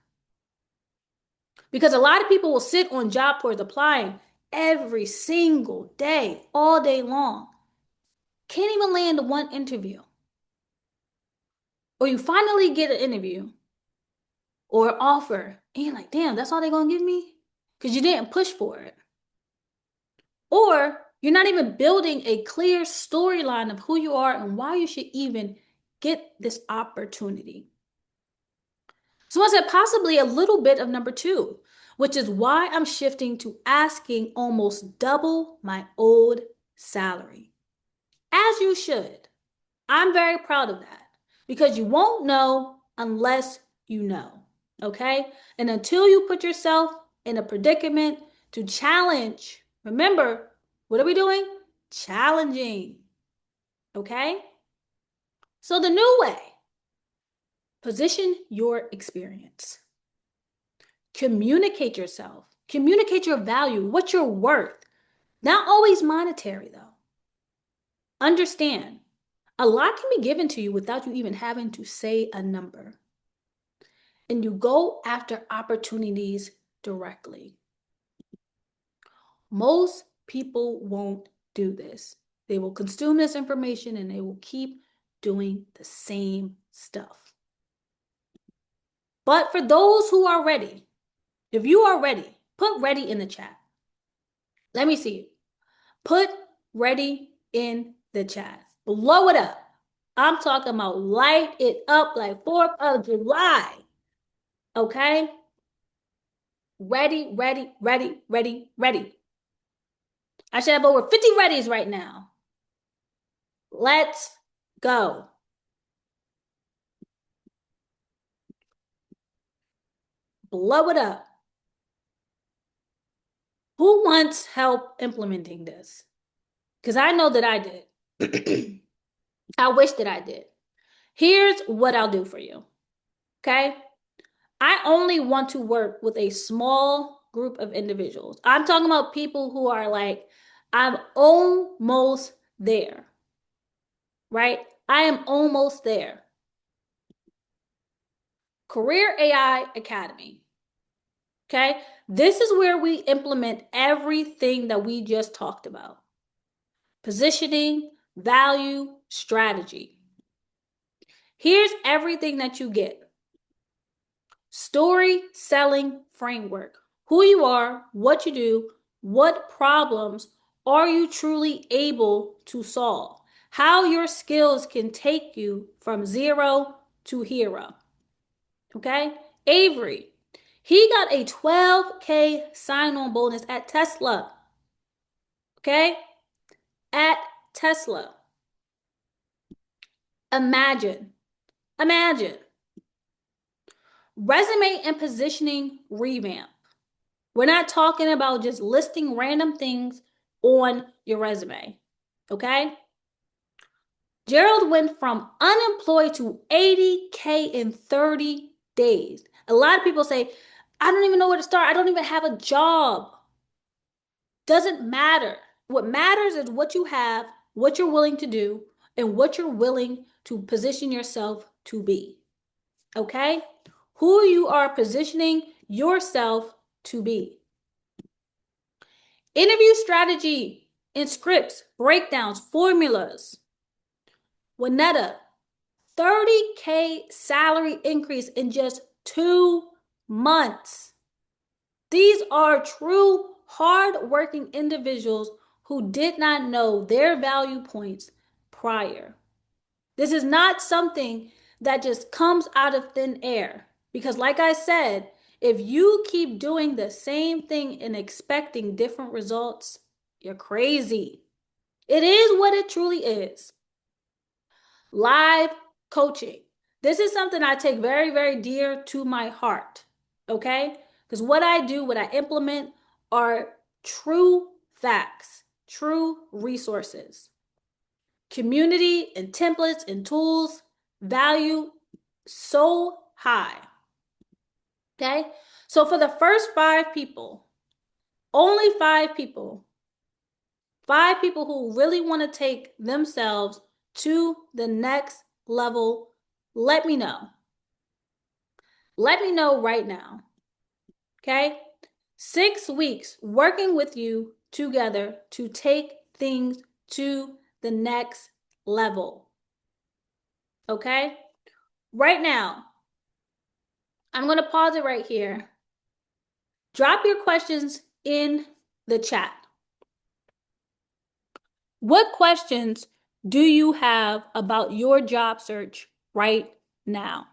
Because a lot of people will sit on job boards applying every single day, all day long. Can't even land 1 interview. Or you finally get an interview or an offer, and you're like, damn, that's all they're going to give me? Because you didn't push for it. Or you're not even building a clear storyline of who you are and why you should even get this opportunity. So I said possibly a little bit of number 2, which is why I'm shifting to asking almost double my old salary. As you should. I'm very proud of that because you won't know unless you know, okay? And until you put yourself in a predicament to challenge, remember, what are we doing? Challenging, okay? So the new way, position your experience. Communicate yourself. Communicate your value, what you're worth. Not always monetary, though. Understand, a lot can be given to you without you even having to say a number. and you go after opportunities directly. Most people won't do this. They will consume this information and they will keep doing the same stuff. But for those who are ready, if you are ready, put ready in the chat. Let me see you. Put ready in the chat. Blow it up. I'm talking about light it up like 4th of July. Okay? Ready, ready, ready, ready, ready. I should have over 50 readies right now. Let's go. Blow it up. Who wants help implementing this? Because I know that I did. I wish that I did. Here's what I'll do for you. Okay? I only want to work with a small group of individuals. I'm talking about people who are like, I'm almost there. Right? I am almost there. Career AI Academy. Okay? This is where we implement everything that we just talked about. Positioning, value, strategy. Here's everything that you get. Story selling framework. Who you are, what you do, what problems are you truly able to solve? How your skills can take you from 0 to hero. Okay? Avery, he got a 12K sign-on bonus at Tesla. Okay? At Tesla. Imagine. Resume and positioning revamp. We're not talking about just listing random things on your resume. Okay? Gerald went from unemployed to 80K in 30 days. A lot of people say, I don't even know where to start. I don't even have a job. Doesn't matter. What matters is what you have, what you're willing to do, and what you're willing to position yourself to be. Okay? Who you are positioning yourself to be. Interview strategy and scripts, breakdowns, formulas. Winetta, 30K salary increase in just 2 months. These are true hard-working individuals who did not know their value points prior. This is not something that just comes out of thin air. Because like I said, if you keep doing the same thing and expecting different results, you're crazy. It is what it truly is. Live coaching. This is something I take very, very dear to my heart. Okay? Because what I do, what I implement are true facts, true resources. Community and templates and tools, value so high. Okay? So for the first 5 people, only 5 people who really want to take themselves to the next level, let me know. Let me know right now. Okay? 6 weeks working with you together to take things to the next level. Okay? Right now, I'm going to pause it right here. Drop your questions in the chat. What questions do you have about your job search right now?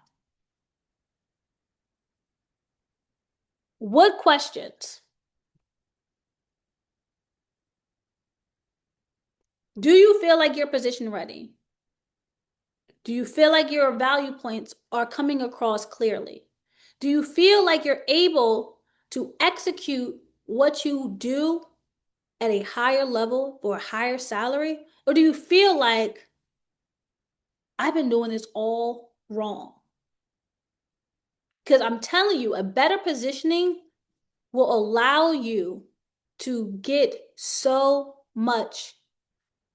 What questions? Do you feel like you're position ready? Do you feel like your value points are coming across clearly? Do you feel like you're able to execute what you do at a higher level for a higher salary? Or do you feel like I've been doing this all wrong? Because I'm telling you, a better positioning will allow you to get so much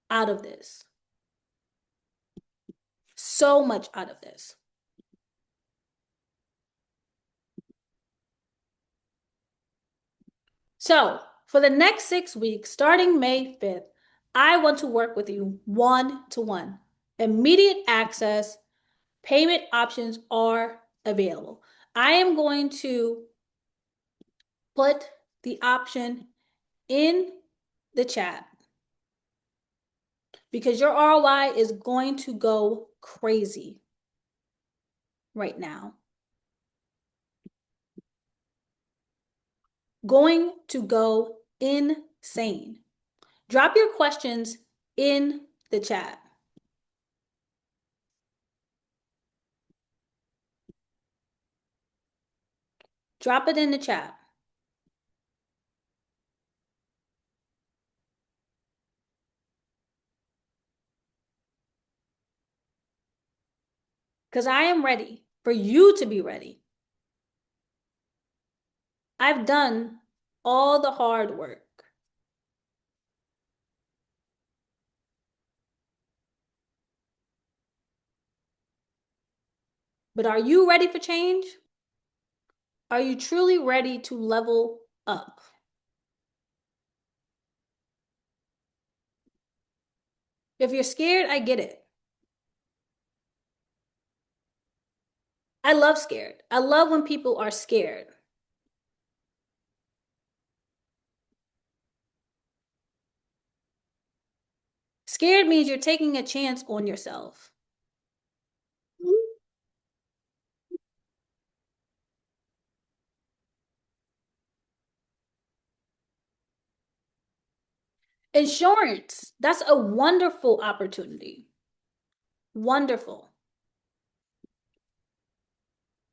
out of this. So much out of this. So, for the next 6 weeks, starting May 5th, I want to work with you one to one. Immediate access, payment options are available. I am going to put the option in the chat because your ROI is going to go crazy right now. Going to go insane. Drop your questions in the chat. Drop it in the chat. Because I am ready for you to be ready. I've done all the hard work. But are you ready for change? Are you truly ready to level up? If you're scared, I get it. I love scared. I love when people are scared. Scared means you're taking a chance on yourself. Insurance, that's a wonderful opportunity. Wonderful.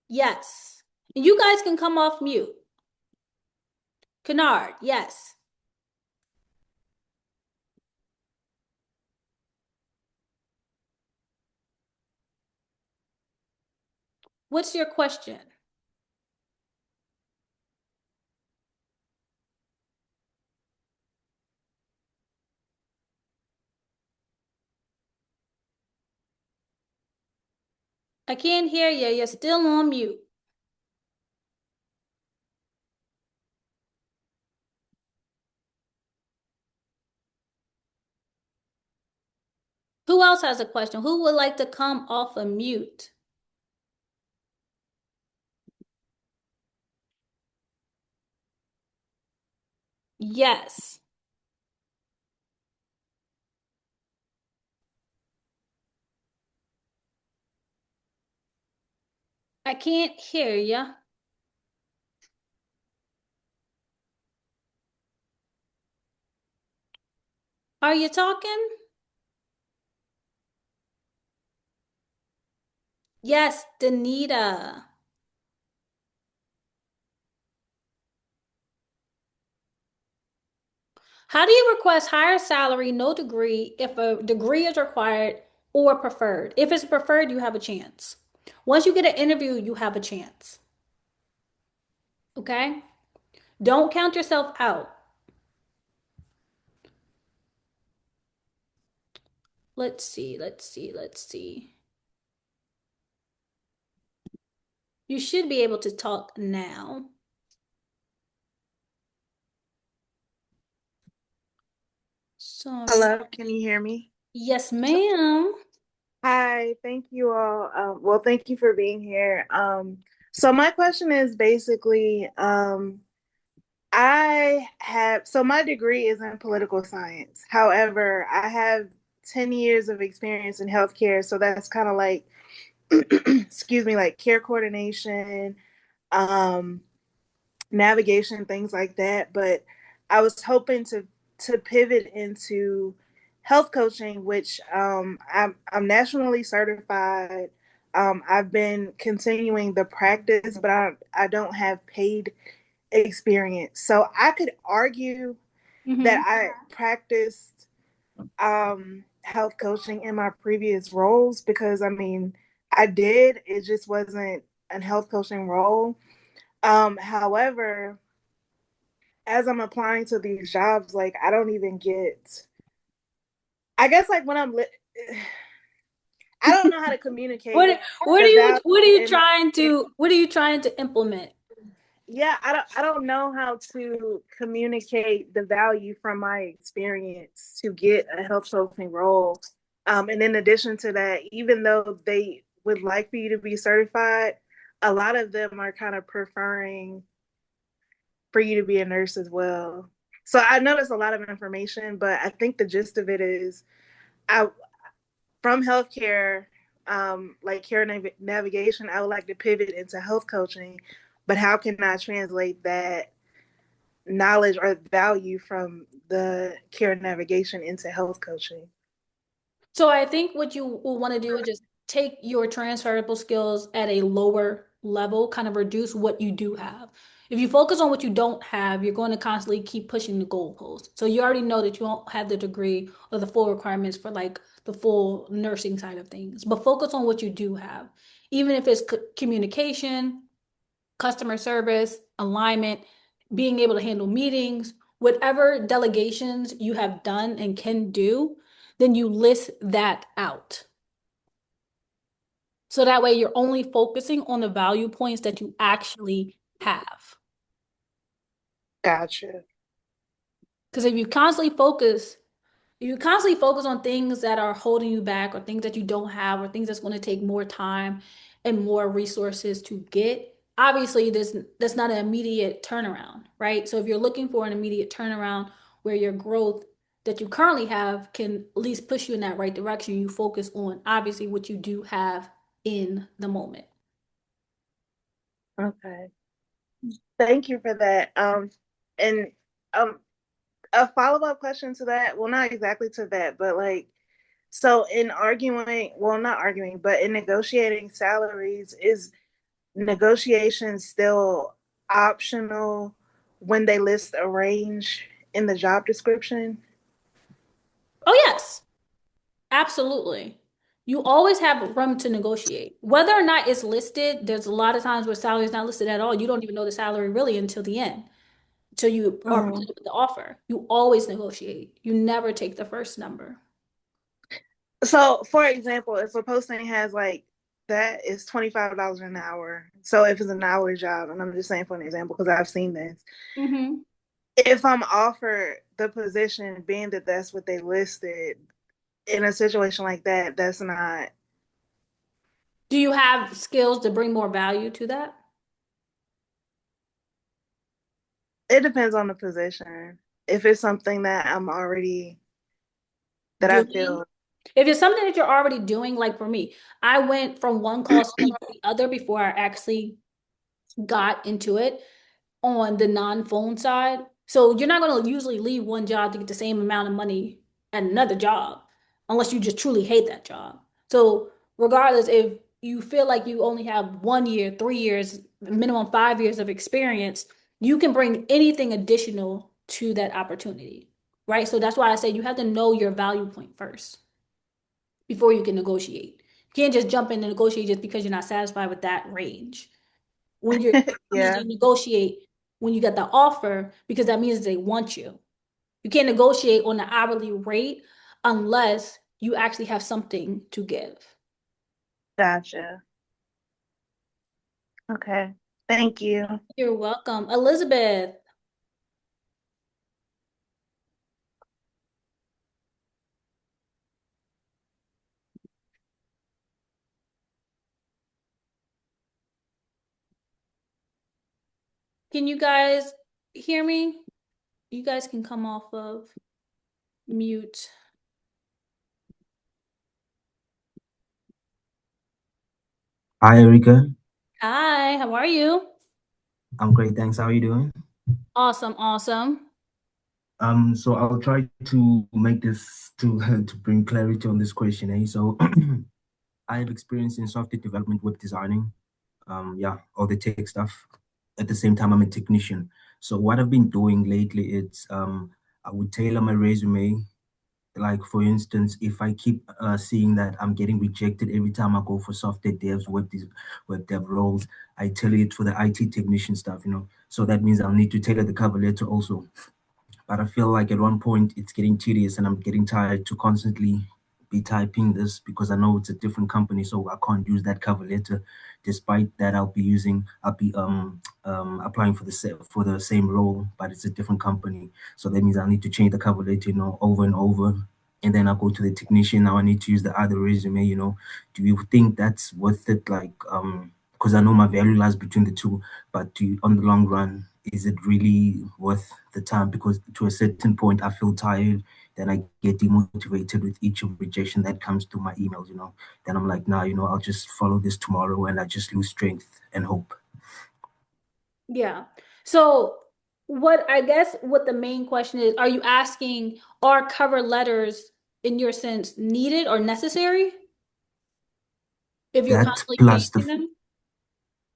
Yes. And you guys can come off mute. Kennard, yes. What's your question? I can't hear you. You're still on mute. Who else has a question? Who would like to come off of mute? Yes. I can't hear you. Are you talking? Yes, Danita. How do you request higher salary, no degree, if a degree is required or preferred? If it's preferred, you have a chance. Once you get an interview, you have a chance. Okay? Don't count yourself out. Let's see, let's see, let's see. You should be able to talk now. Sorry. Hello, can you hear me? Yes, ma'am. Hi, thank you all. Well, thank you for being here. So my question is basically, so my degree is in political science. However, I have 10 years of experience in healthcare, so that's kind of like, excuse me, like care coordination, um, navigation, things like that. But I was hoping to pivot into health coaching, which I'm nationally certified. I've been continuing the practice, but I don't have paid experience. So I could argue that Mm-hmm. I practiced health coaching in my previous roles because I mean I did. It just wasn't a health coaching role. However, as I'm applying to these jobs, like I don't even get. I guess like when I don't know how to communicate What the value what are you in. trying to what are you trying to implement? Yeah, I don't know how to communicate the value from my experience to get a health coaching role. And in addition to that, even though they would like for you to be certified, a lot of them are kind of preferring for you to be a nurse as well. So I know there's a lot of information, but I think the gist of it is I from healthcare, like navigation, I would like to pivot into health coaching, but how can I translate that knowledge or value from the care navigation into health coaching? So I think what you will want to do is just take your transferable skills at a lower level, kind of reduce what you do have. If you focus on what you don't have, you're going to constantly keep pushing the goalpost. So you already know that you don't have the degree or the full requirements for like the full nursing side of things, but focus on what you do have. Even if it's communication, customer service, alignment, being able to handle meetings, whatever delegations you have done and can do, then you list that out. So that way you're only focusing on the value points that you actually have. Gotcha. Because if you constantly focus on things that are holding you back or things that you don't have or things that's going to take more time and more resources to get, obviously that's not an immediate turnaround, right? So if you're looking for an immediate turnaround where your growth that you currently have can at least push you in that right direction, you focus on obviously what you do have in the moment. Okay. Thank you for that. And um, a follow-up question to that, well, not exactly to that, but like, so in arguing, well, not arguing, but in negotiating salaries, is negotiation still optional when they list a range in the job description? Oh, yes. Absolutely. You always have room to negotiate. Whether or not it's listed, there's a lot of times where salary is not listed at all. You don't even know the salary really until the end, until you are Mhm. presented with the offer. You always negotiate. You never take the first number. So, for example, if a posting has like that is $25 an hour. So if it's an hour job, and I'm just saying for an example because I've seen this, Hmm. if I'm offered the position, being that that's what they listed, in a situation like that, that's not. Do you have skills to bring more value to that? It depends on the position. If it's something that I'm already that I Doing? feel. If it's something that you're already doing, like for me, I went from one call center to the other before I actually got into it on the non-phone side. So you're not going to usually leave one job to get the same amount of money at another job unless you just truly hate that job. So regardless, if you feel like you only have 1 year, 3 years, minimum 5 years of experience, you can bring anything additional to that opportunity, right? So that's why I say you have to know your value point first before you can negotiate. You can't just jump in and negotiate just because you're not satisfied with that range. When you're Yeah, usually negotiate when you get the offer because that means they want you. You can't negotiate on the hourly rate unless you actually have something to give. gotcha. Okay. Thank you. You're welcome. Elizabeth, can you guys hear me? You guys can come off of mute. Hi, Erika. Hi, how are you? I'm great, thanks. How are you doing? Awesome, awesome. So I'll try to make this to to bring clarity on this question. So I have experience in software development, web designing, yeah, all the tech stuff. At the same time, I'm a technician. So what I've been doing lately, it's I would tailor my resume. Like for instance, if I keep seeing that I'm getting rejected every time I go for software devs, web dev roles, I tailor it for the IT technician stuff. So that means I'll need to tailor the cover letter also. But I feel like at one point it's getting tedious and I'm getting tired to constantly be typing this because I know it's a different company, so I can't use that cover letter. Despite that, I'll be applying for for the same role, but it's a different company. So that means I need to change the cover letter, over and over. And then I go to the technician. Now I need to use the other resume. Do you think that's worth it? Like, because I know my value lies between the two, but on the long run, is it really worth the time? Because to a certain point, I feel tired. Then I get demotivated with each rejection that comes to my emails. Then I'm like, nah, I'll just follow this tomorrow, and I just lose strength and hope. Yeah. So what I guess what the main question is, are you asking, are cover letters in your sense needed or necessary if you're That constantly plus changing them?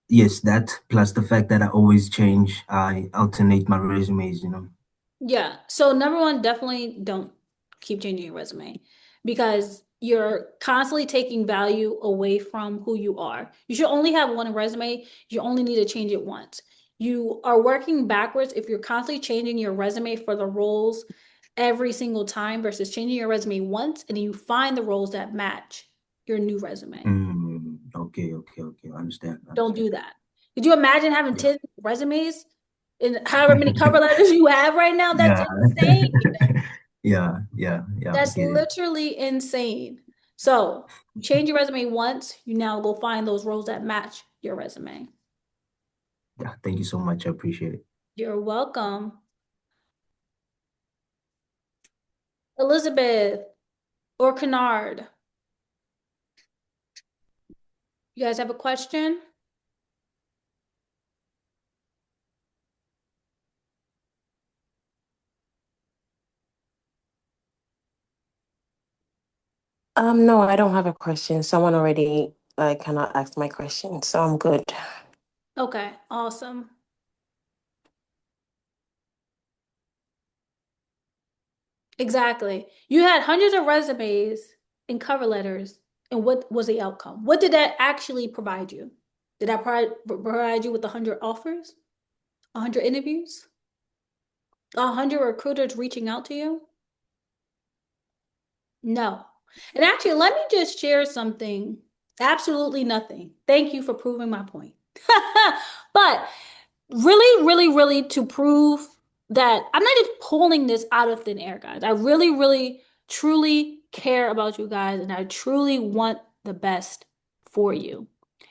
yes, that plus the fact that I always change, I alternate my resumes. Yeah. So number one, definitely don't keep changing your resume because you're constantly taking value away from who you are. You should only have one resume. You only need to change it once. You are working backwards if you're constantly changing your resume for the roles every single time versus changing your resume once and then you find the roles that match your new resume. Okay, okay, okay. I understand. I Don't understand. do that. Could you imagine having Yeah. 10 resumes and however many cover letters you have right now? That's Yeah. insane. Yeah, yeah, yeah, I That's get it. literally insane. So you change your resume once, you now go find those roles that match your resume. Yeah, thank you so much. I appreciate it. You're welcome. Elizabeth or Kennard, you guys have a question? No, I don't have a question. Someone already kind of asked my question, so I'm good. Okay, awesome. Exactly. You had hundreds of resumes and cover letters, and what was the outcome? What did that actually provide you? Did that provide you with 100 offers, 100 interviews, 100 recruiters reaching out to you? No. And actually, let me just share something. Absolutely nothing. Thank you for proving my point. But really, really, really to prove that I'm not just pulling this out of thin air, guys. I really, really, truly care about you guys, and I truly want the best for you.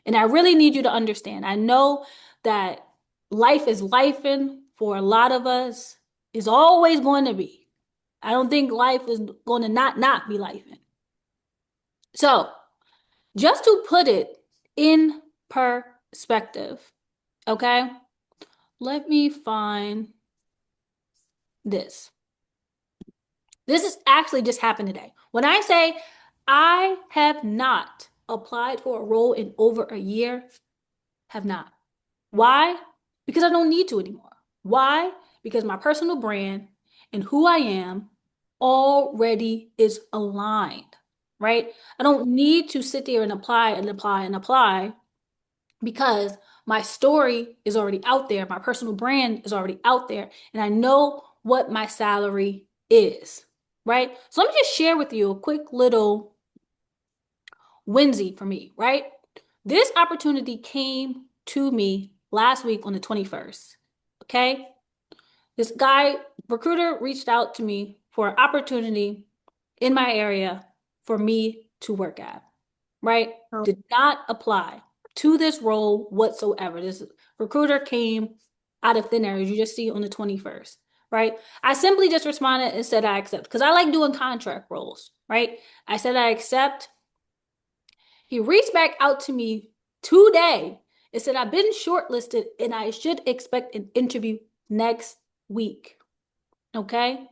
And I really need you to understand. I know that life is lifing for a lot of us, is always going to be. I don't think life is going to not be lifing. So, just to put it in perspective, okay? Let me find this. This is actually just happened today. When I say I have not applied for a role in over a year, have not. Why? Because I don't need to anymore. Why? Because my personal brand and who I am already is aligned, right? I don't need to sit there and apply and apply and apply because my story is already out there. My personal brand is already out there, and I know what my salary is, right? So let me just share with you a quick little whimsy for me, right? This opportunity came to me last week on the 21st, okay? This guy, recruiter, reached out to me for an opportunity in my area for me to work at, right? Oh. Did not apply to this role whatsoever. This recruiter came out of thin air, as you just see on the 21st, right? I simply just responded and said I accept because I like doing contract roles, right? I said I accept. He reached back out to me today and said I've been shortlisted and I should expect an interview next week. Okay?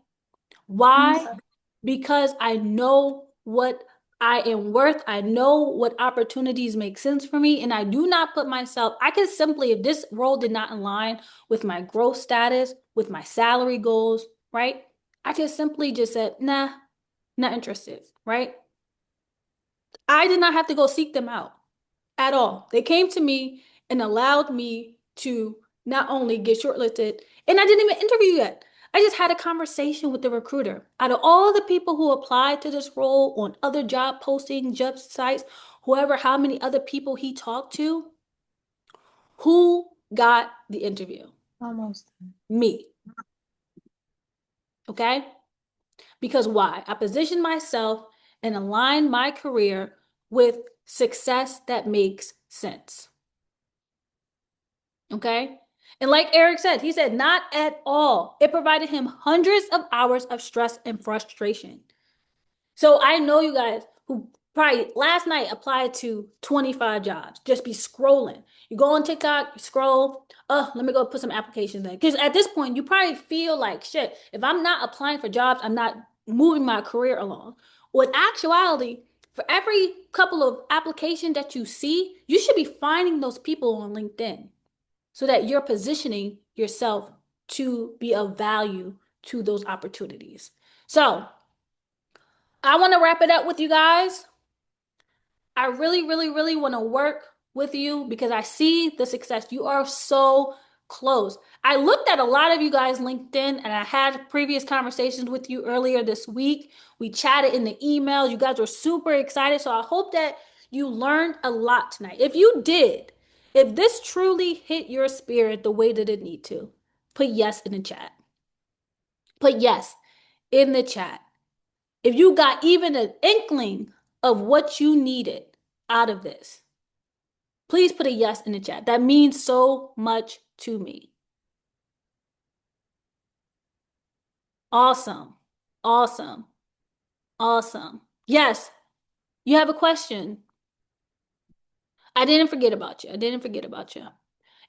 Why? Because I know what I am worth. I know what opportunities make sense for me. And I do not put myself, I can simply, if this role did not align with my growth status, with my salary goals, right? I can simply just say, nah, not interested, right? I did not have to go seek them out at all. They came to me and allowed me to not only get shortlisted, and I didn't even interview yet. I just had a conversation with the recruiter. Out of all the people who applied to this role on other job posting, job sites, whoever, how many other people he talked to, who got the interview? Almost. Me. Okay? Because why? I positioned myself and aligned my career with success that makes sense. Okay? And like Eric said, he said, not at all. It provided him hundreds of hours of stress and frustration. So I know you guys who probably last night applied to 25 jobs, just be scrolling. You go on TikTok, you scroll, let me go put some applications in. Because at this point, you probably feel like, shit, if I'm not applying for jobs, I'm not moving my career along. With actuality, for every couple of applications that you see, you should be finding those people on LinkedIn so that you're positioning yourself to be of value to those opportunities. So I want to wrap it up with you guys. I really, really, really want to work with you because I see the success. You are so close. I looked at a lot of you guys' LinkedIn and I had previous conversations with you earlier this week. We chatted in the emails. You guys were super excited. So I hope that you learned a lot tonight. If you did, if this truly hit your spirit the way that it need to, put yes in the chat. Put yes in the chat. If you got even an inkling of what you needed out of this, please put a yes in the chat. That means so much to me. Awesome. Awesome. Awesome. Yes, you have a question. I didn't forget about you. I didn't forget about you.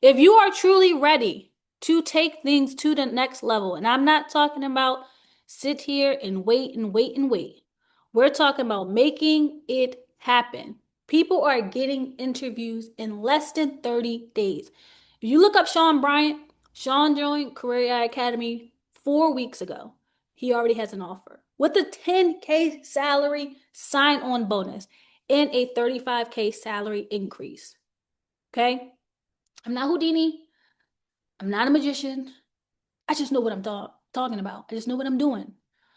If you are truly ready to take things to the next level, and I'm not talking about sit here and wait and wait and wait. We're talking about making it happen. People are getting interviews in less than 30 days. If you look up Sean Bryant, Sean joined Career AI Academy 4 weeks ago. He already has an offer with a 10K salary sign-on bonus and a 35K salary increase. Okay? I'm not Houdini. I'm not a magician. I just know what I'm talking about. I just know what I'm doing.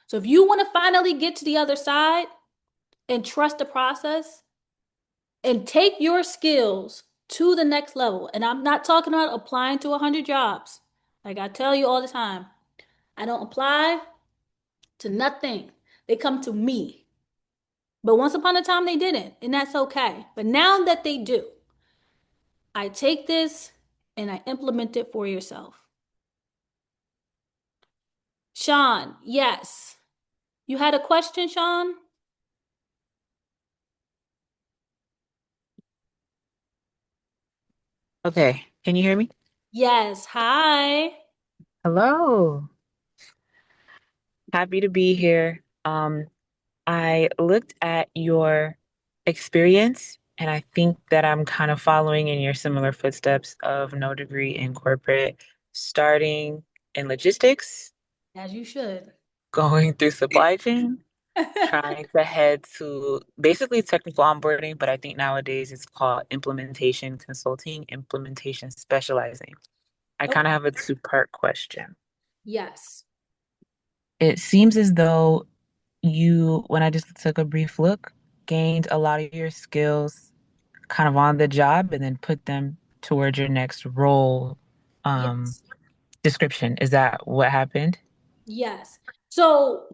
So if you want to finally get to the other side and trust the process and take your skills to the next level, and I'm not talking about applying to 100 jobs. Like I tell you all the time, I don't apply to nothing. They come to me. But once upon a time, they didn't, and that's okay. But now that they do, I take this and I implement it for yourself. Sean, yes. You had a question, Sean? Okay, can you hear me? Yes. Hi. Hello. Happy to be here. I looked at your experience and I think that I'm kind of following in your similar footsteps of no degree in corporate, starting in logistics, As you should. going through supply chain, trying to head to basically technical onboarding, but I think nowadays it's called implementation consulting, implementation specializing. I kind of have a two-part question. Yes. It seems as though you, when I just took a brief look, gained a lot of your skills kind of on the job and then put them towards your next role Yes. description. Is that what happened? Yes. So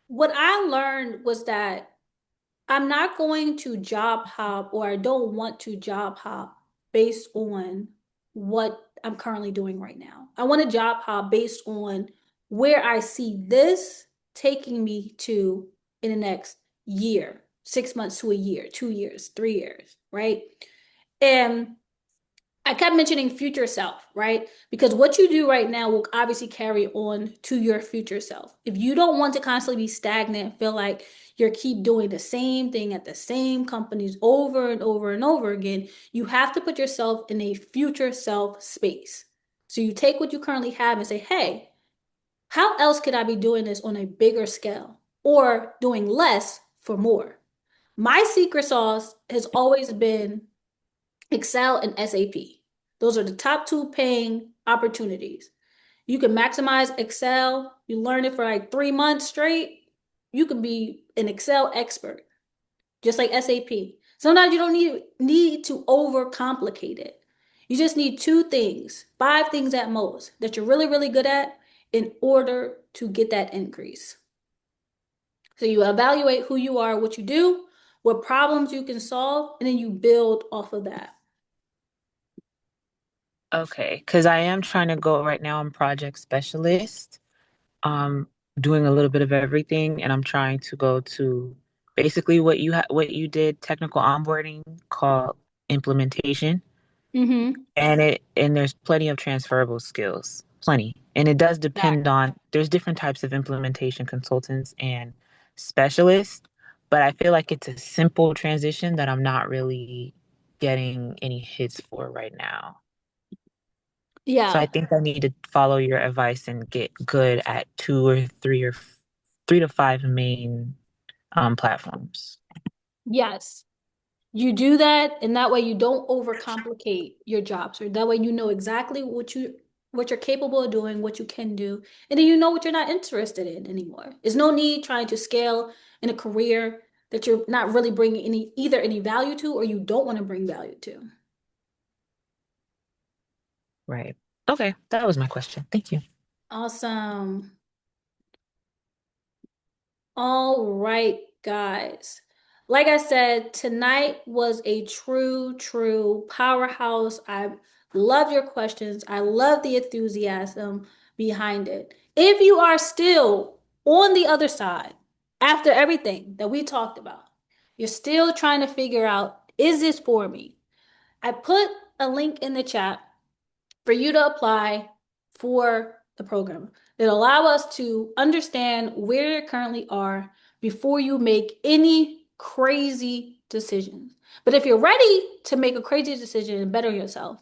what I learned was that I'm not going to job hop or I don't want to job hop based on what I'm currently doing right now. I want to job hop based on where I see this taking me to in the next year, 6 months to a year, 2 years, 3 years, right? And I kept mentioning future self, right? Because what you do right now will obviously carry on to your future self. If you don't want to constantly be stagnant, feel like you're keep doing the same thing at the same companies over and over and over again, you have to put yourself in a future self space. So you take what you currently have and say, hey, how else could I be doing this on a bigger scale or doing less for more? My secret sauce has always been Excel and SAP. Those are the top two paying opportunities. You can maximize Excel. You learn it for like 3 months straight. You can be an Excel expert, just like SAP. Sometimes you don't need to overcomplicate it. You just need 2 things, 5 things at most that you're really, really good at in order to get that increase. So you evaluate who you are, what you do, what problems you can solve, and then you build off of that. Okay, because I am trying to go right now. I'm project specialist, um, doing a little bit of everything, and I'm trying to go to basically what you did, technical onboarding called implementation, Mm-hmm. and there's plenty of transferable skills, plenty, and it does depend Exactly. on there's different types of implementation consultants and specialists, but I feel like it's a simple transition that I'm not really getting any hits for right now. So I Yeah. think I need to follow your advice and get good at 3 to 5 main platforms. Yes. You do that, and that way you don't overcomplicate your jobs, or that way you know exactly what you're capable of doing, what you can do, and then you know what you're not interested in anymore. There's no need trying to scale in a career that you're not really bringing any value to, or you don't want to bring value to. Right. Okay, that was my question. Thank you. Awesome. All right, guys. Like I said, tonight was a true powerhouse. I love your questions. I love the enthusiasm behind it. If you are still on the other side after everything that we talked about, you're still trying to figure out, is this for me? I put a link in the chat for you to apply for the program. It'll allow us to understand where you currently are before you make any crazy decisions. But if you're ready to make a crazy decision and better yourself,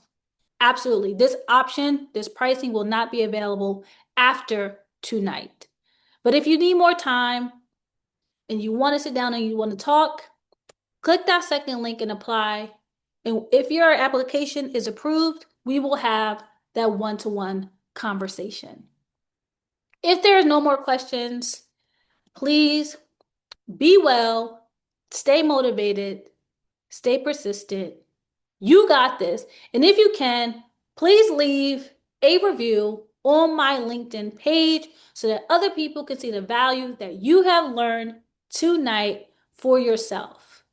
absolutely. This option, this pricing will not be available after tonight. But if you need more time and you want to sit down and you want to talk, click that second link and apply. And if your application is approved, we will have that one-to-one conversation. If there is no more questions, please be well, stay motivated, stay persistent. You got this. And if you can, please leave a review on my LinkedIn page so that other people can see the value that you have learned tonight for yourself.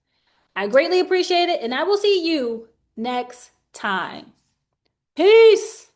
I greatly appreciate it, and I will see you next time. Peace.